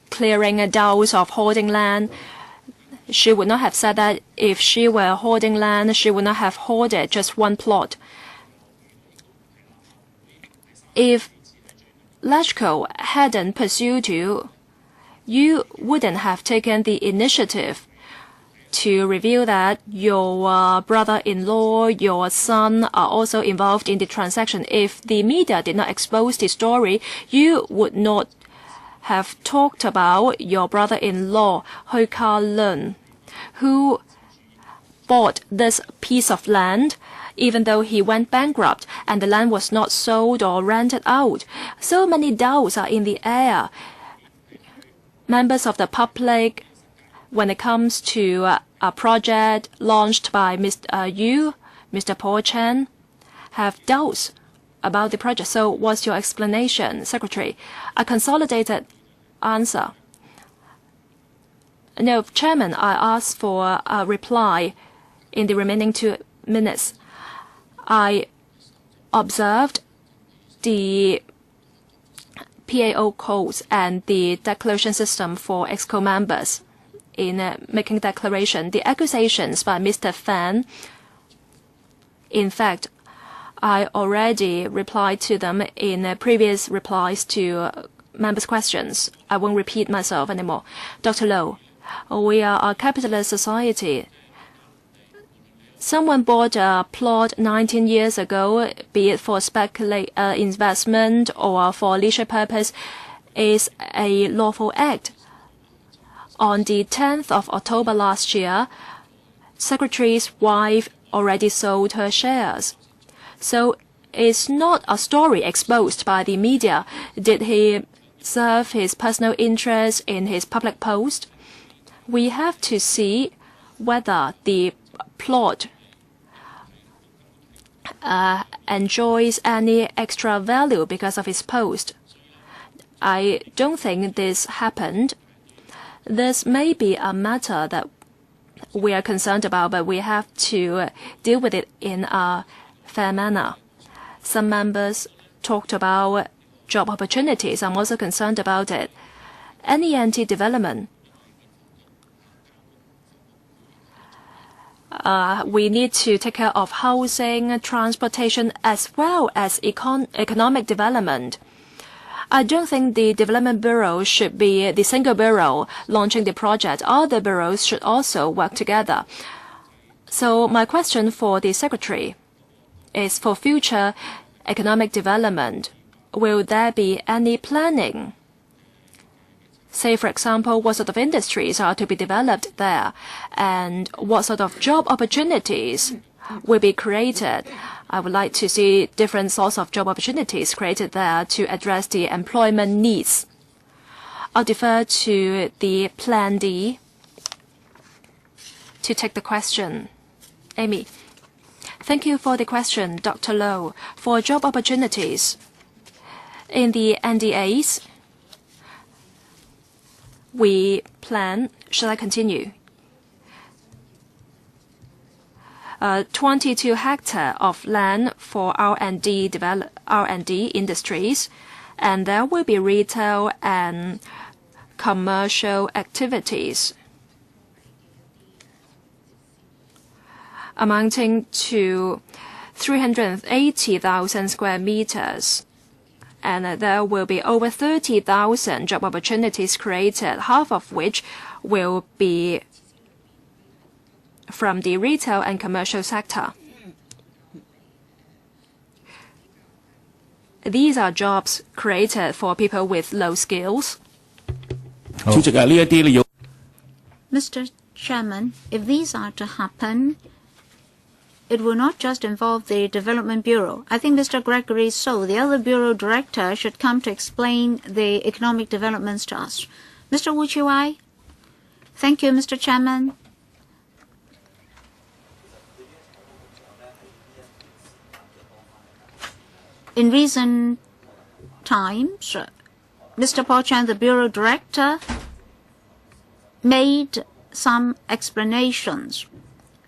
clearing doubts of hoarding land. She would not have said that if she were hoarding land, she would not have hoarded just one plot. If LegCo hadn't pursued you, you wouldn't have taken the initiative to reveal that your brother-in-law, your son are also involved in the transaction. If the media did not expose the story, you would not have talked about your brother-in-law, Hui Ka-lun, who bought this piece of land even though he went bankrupt and the land was not sold or rented out. So many doubts are in the air. Members of the public, when it comes to a project launched by Mr. Paul Chen, have doubts about the project. So what's your explanation, Secretary? A consolidated answer. No, Chairman, I asked for a reply in the remaining 2 minutes. I observed the PAO codes and the declaration system for EXCO members in making declaration. The accusations by Mr. Fan, in fact, I already replied to them in previous replies to members' questions. I won't repeat myself anymore. Dr. Low, we are a capitalist society. someone bought a plot 19 years ago, be it for investment or for leisure purpose, is a lawful act. On the 10th of October last year, Secretary's wife already sold her shares. So it's not a story exposed by the media. Did he serve his personal interest in his public post? We have to see whether the plot enjoys any extra value because of his post. I don't think this happened. This may be a matter that we are concerned about, but we have to deal with it in a fair manner. Some members talked about job opportunities. I'm also concerned about it. Any anti-development, we need to take care of housing, transportation, as well as economic development. I don't think the Development Bureau should be the single bureau launching the project. Other bureaus should also work together. So my question for the Secretary is, for future economic development, will there be any planning? Say, for example, what sort of industries are to be developed there, and what sort of job opportunities will be created. I would like to see different sorts of job opportunities created there to address the employment needs. I'll defer to the Plan D to take the question. Amy. Thank you for the question, Dr. Low. For job opportunities, in the NDAs, we plan, shall I continue? 22 hectares of land for R&D industries, and there will be retail and commercial activities amounting to 380,000 square meters. And there will be over 30,000 job opportunities created, half of which will be from the retail and commercial sector. These are jobs created for people with low skills. Mr. Chairman, if these are to happen, it will not just involve the Development Bureau. I think Mr. Gregory So, the other Bureau Director, should come to explain the economic developments to us. Mr. Wai-chuen? Thank you, Mr. Chairman. In recent times, Mr. Wai-chuen, the Bureau Director, made some explanations.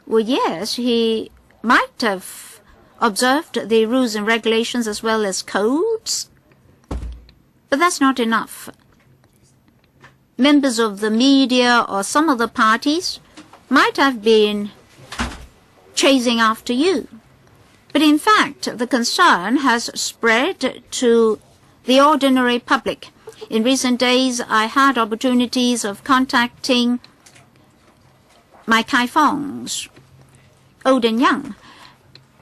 Well, yes, he might have observed the rules and regulations as well as codes, but that's not enough. Members of the media or some of the parties might have been chasing after you. But in fact, the concern has spread to the ordinary public. In recent days, I had opportunities of contacting my Kaifongs, old and young,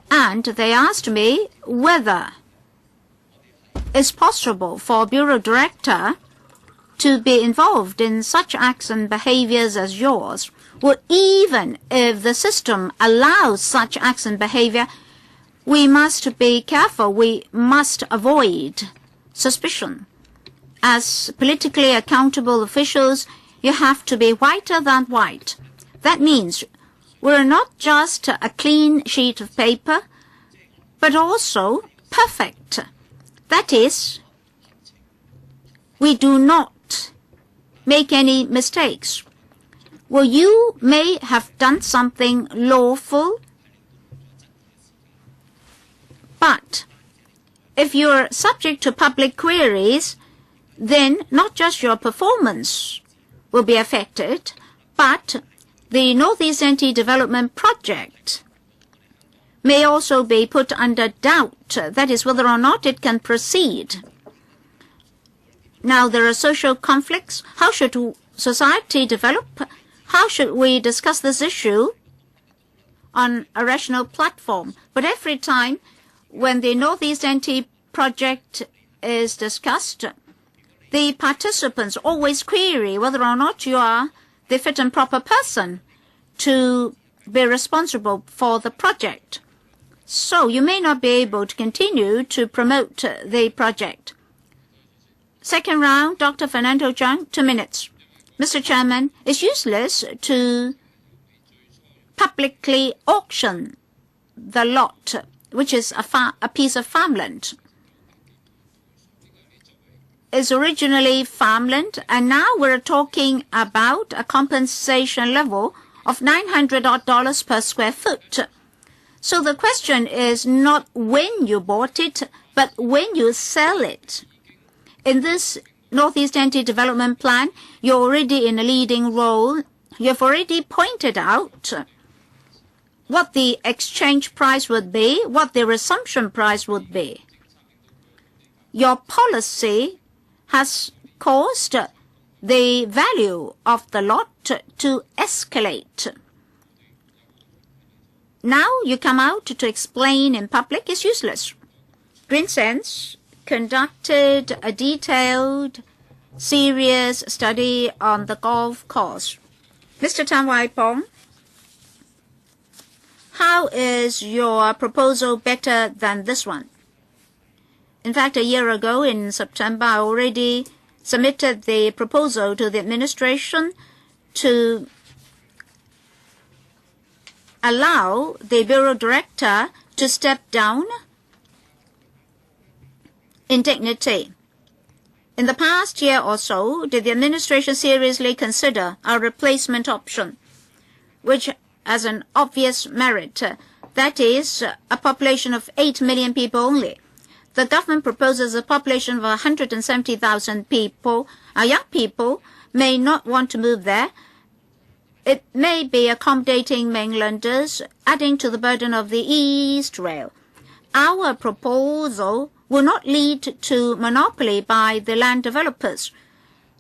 and they asked me whether it's possible for a Bureau Director to be involved in such acts and behaviors as yours. Well, even if the system allows such acts and behavior, we must be careful. We must avoid suspicion. As politically accountable officials, you have to be whiter than white. That means we're not just a clean sheet of paper, but also perfect. That is, we do not make any mistakes. Well, you may have done something lawful, but if you're subject to public queries, then not just your performance will be affected, but the Northeast Anti-Development Project may also be put under doubt. That is, whether or not it can proceed. Now, there are social conflicts. How should society develop? How should we discuss this issue on a rational platform. But every time when the Northeast NT project is discussed, the participants always query whether or not you are the fit and proper person to be responsible for the project. So you may not be able to continue to promote the project. Second round, Dr. Fernando Zhang, 2 minutes. Mr. Chairman, it's useless to publicly auction the lot, which is a piece of farmland. It's originally farmland, and now we're talking about a compensation level of $900 per square foot. So the question is not when you bought it, but when you sell it. In this Northeast NT Development Plan, you're already in a leading role. You've already pointed out what the exchange price would be, what the resumption price would be. Your policy has caused the value of the lot to escalate. Now you come out to explain in public is useless. Green Sense conducted a detailed, serious study on the golf course. Mr. Tan Wai-chuen, how is your proposal better than this one? In fact, a year ago in September, I already submitted the proposal to the administration to allow the Bureau Director to step down in dignity. In the past year or so, did the administration seriously consider a replacement option, which has an obvious merit, that is, a population of 8 million people only? The government proposes a population of 170,000 people. Our young people may not want to move there. It may be accommodating mainlanders, adding to the burden of the East Rail. Our proposal will not lead to monopoly by the land developers.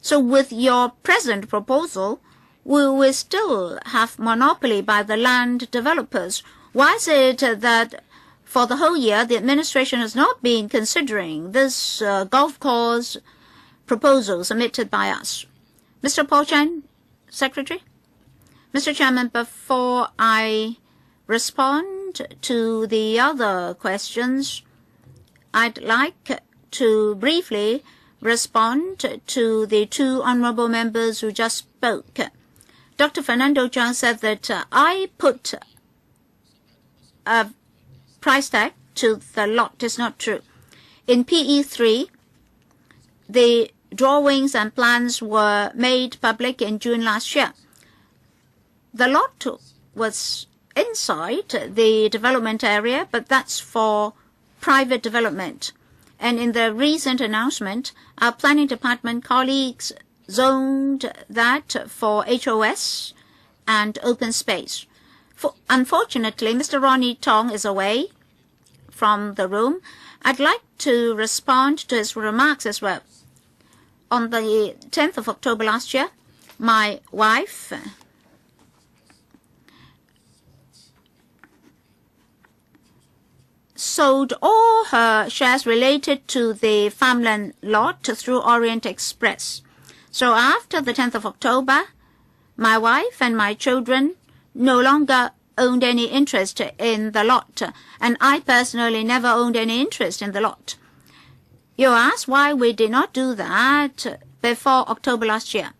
So with your present proposal, we will still have monopoly by the land developers. Why is it that for the whole year the administration has not been considering this golf course proposal submitted by us? Mr. Paul Chen, Secretary? Mr. Chairman, before I respond to the other questions, I'd like to briefly respond to the 2 honorable members who just spoke. Dr. Fernando Zhang said that I put a price tag to the lot. It's not true. In PE3, the drawings and plans were made public in June last year. The lot was inside the development area, but that's for private development. And in the recent announcement, our planning department colleagues zoned that for HOS and open space. Unfortunately, Mr. Ronnie Tong is away from the room. I'd like to respond to his remarks as well. On the 10th of October last year, my wife sold all her shares related to the farmland lot through Orient Express. So after the 10th of October, my wife and my children no longer owned any interest in the lot, and I personally never owned any interest in the lot. You ask why we did not do that before October last year.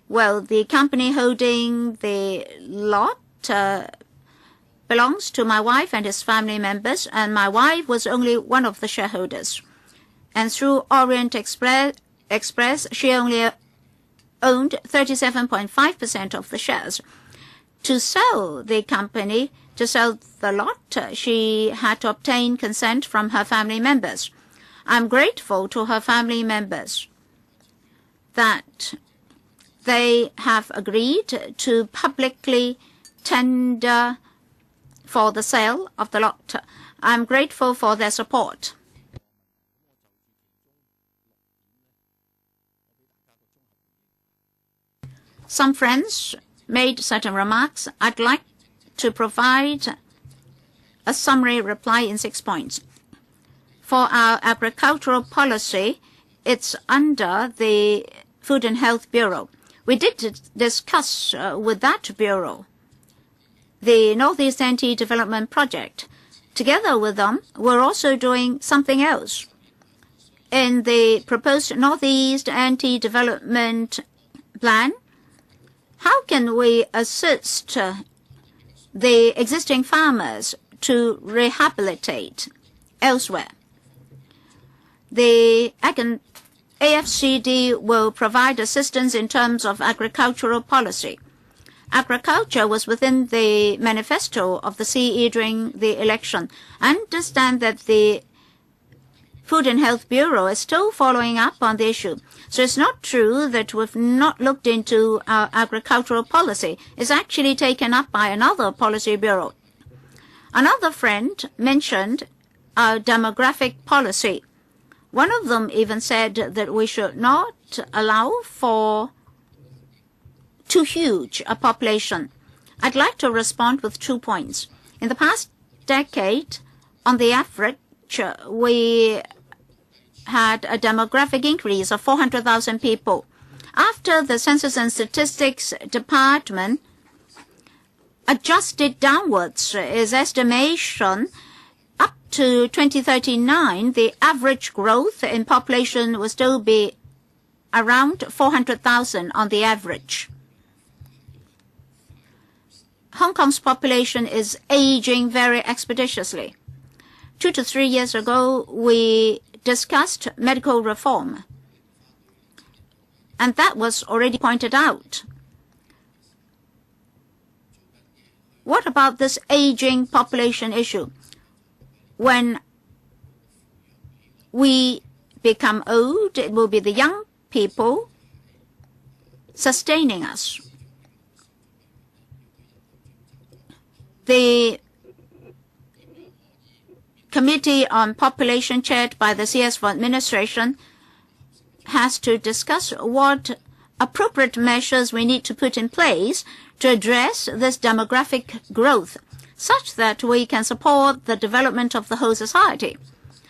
Well, the company holding the lot belongs to my wife and his family members, and my wife was only one of the shareholders. And through Orient Express, she only owned 37.5% of the shares. To sell the company, to sell the lot, she had to obtain consent from her family members. I'm grateful to her family members that they have agreed to publicly tender for the sale of the lot. I'm grateful for their support. Some friends made certain remarks. I'd like to provide a summary reply in 6 points. For our agricultural policy, it's under the Food and Health Bureau. We did discuss with that bureau the Northeast Anti-Development Project. Together with them, we're also doing something else. In the proposed Northeast Anti-Development Plan, how can we assist the existing farmers to rehabilitate elsewhere? The AFCD will provide assistance in terms of agricultural policy. Agriculture was within the manifesto of the CE during the election. I understand that the Food and Health Bureau is still following up on the issue. So it's not true that we've not looked into our agricultural policy. It's actually taken up by another policy bureau. Another friend mentioned our demographic policy. One of them even said that we should not allow for too huge a population. I'd like to respond with 2 points. In the past decade, on the average, we had a demographic increase of 400,000 people. After the Census and Statistics Department adjusted downwards its estimation, up to 2039, the average growth in population will still be around 400,000 on the average. Hong Kong's population is aging very expeditiously. 2 to 3 years ago, we discussed medical reform, and that was already pointed out. What about this aging population issue? When we become old, it will be the young people sustaining us. The Committee on Population, chaired by the CS for Administration, has to discuss what appropriate measures we need to put in place to address this demographic growth, such that we can support the development of the whole society,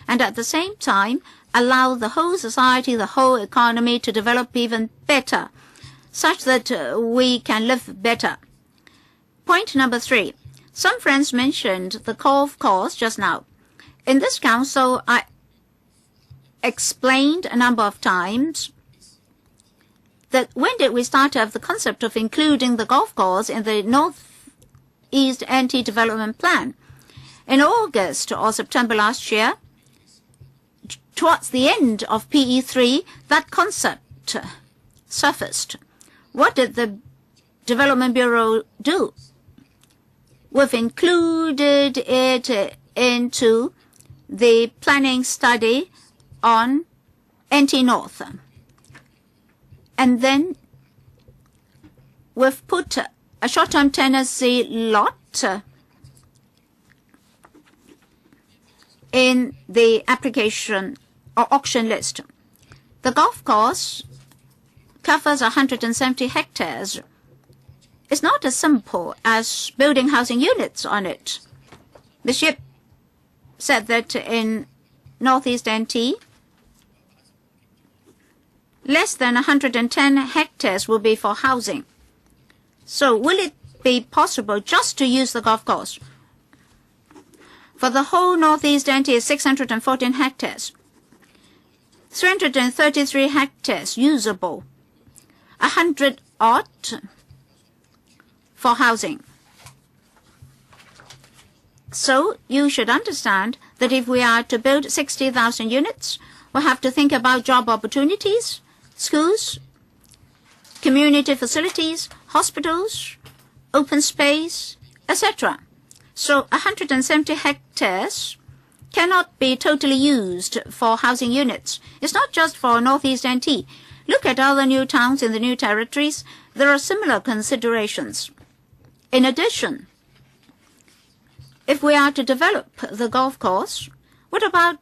and at the same time allow the whole society, the whole economy to develop even better, such that we can live better. Point number 3. Some friends mentioned the golf course just now. In this council, I explained a number of times that when did we start to have the concept of including the golf course in the Northeast Anti-Development Plan? In August or September last year, towards the end of PE3, that concept surfaced. What did the Development Bureau do? We've included it into the planning study on NT-North. And then we've put a short-term tenancy lot in the application or auction list. The golf course covers 170 hectares. It's not as simple as building housing units on it. The ship said that in Northeast NT, less than 110 hectares will be for housing. So will it be possible just to use the golf course? For the whole Northeast NT is 614 hectares. 333 hectares usable. 100 odd for housing. So you should understand that if we are to build 60,000 units, we'll have to think about job opportunities, schools, community facilities, hospitals, open space, etc. So 170 hectares cannot be totally used for housing units. It's not just for Northeast NT. Look at other new towns in the new territories. There are similar considerations. In addition, if we are to develop the golf course, what about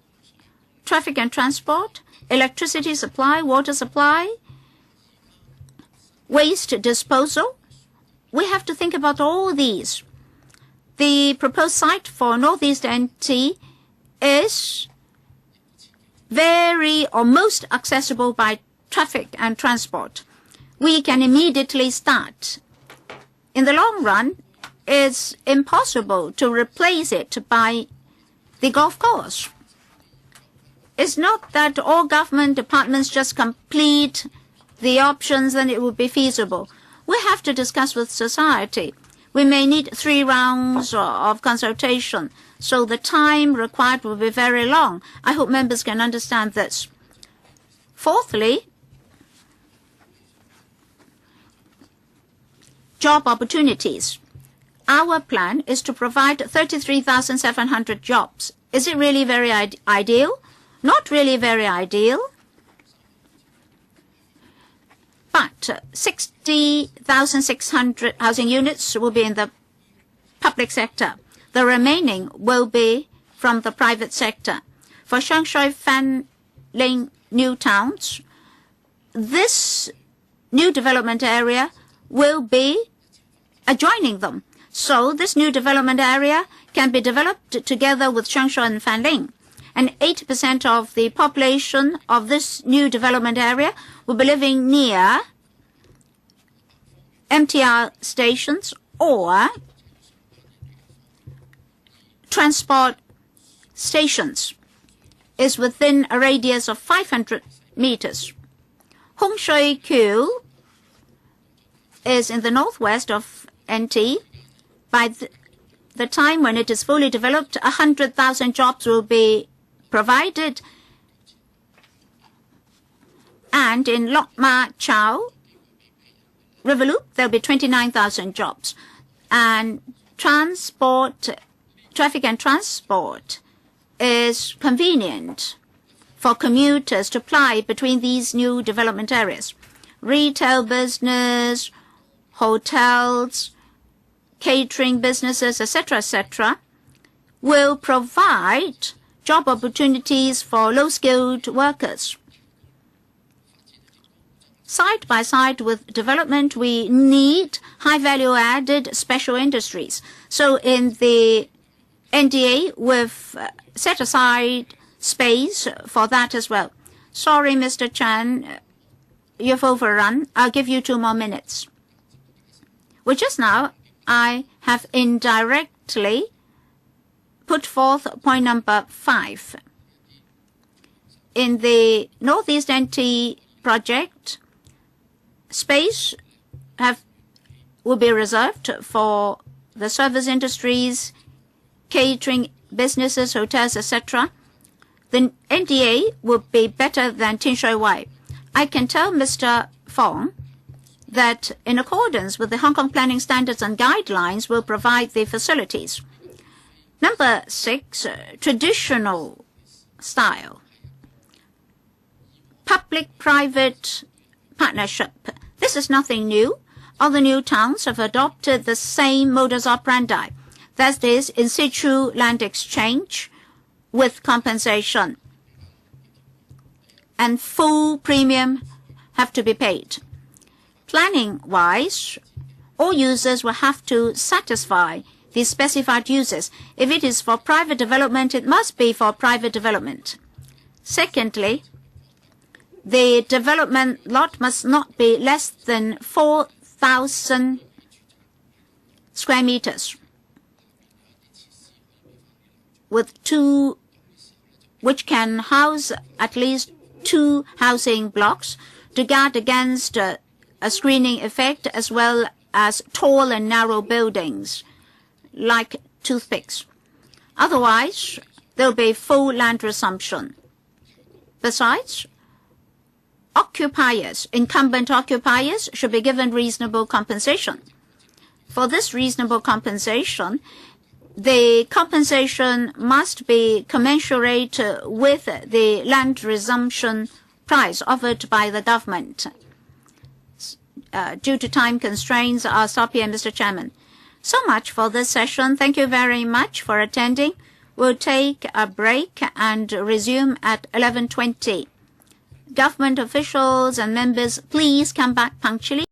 traffic and transport, electricity supply, water supply, waste disposal? We have to think about all these. the proposed site for Northeast NT is very or most accessible by traffic and transport. We can immediately start. In the long run, it's impossible to replace it by the golf course. It's not that all government departments just complete the options and it would be feasible. We have to discuss with society. We may need 3 rounds of consultation, so the time required will be very long. I hope members can understand this. Fourthly, job opportunities. Our plan is to provide 33,700 jobs. Is it really very ideal? Not really very ideal. But 60,600 housing units will be in the public sector. The remaining will be from the private sector. For Shanghai Fanling new towns, this new development area will be adjoining them. So this new development area can be developed together with Changsha and Fanling. And 80% of the population of this new development area will be living near MTR stations or transport stations. Is within a radius of 500 meters. Hongshui-Kyu is in the northwest of NT. By the time when it is fully developed, 100,000 jobs will be provided. And in Lok Ma Chau River Loop, there will be 29,000 jobs. And traffic and transport is convenient for commuters to ply between these new development areas. Retail business, hotels, catering businesses, etc., will provide job opportunities for low-skilled workers. Side by side with development, we need high-value-added special industries. So in the NDA, we've set aside space for that as well. Sorry, Mr. Chan, you've overrun. I'll give you 2 more minutes. Well, just now, I have indirectly put forth point number 5. In the Northeast NT project, space will be reserved for the service industries, catering businesses, hotels, etc. The NDA would be better than Tin Shui Wai. I can tell Mr. Fong that in accordance with the Hong Kong planning standards and guidelines, will provide the facilities. Number 6, traditional style. Public-private partnership. This is nothing new. Other new towns have adopted the same modus operandi. That is, in situ land exchange with compensation. And full premium have to be paid. Planning-wise, all users will have to satisfy the specified uses. If it is for private development, it must be for private development. Secondly, the development lot must not be less than 4,000 square meters, which can house at least 2 housing blocks to guard against a screening effect, as well as tall and narrow buildings like toothpicks. Otherwise, there will be full land resumption. Besides, incumbent occupiers should be given reasonable compensation. For this reasonable compensation, the compensation must be commensurate with the land resumption price offered by the government. Due to time constraints, I'll stop here, Mr. Chairman. So much for this session. Thank you very much for attending. We'll take a break and resume at 11:20. Government officials and members, please come back punctually.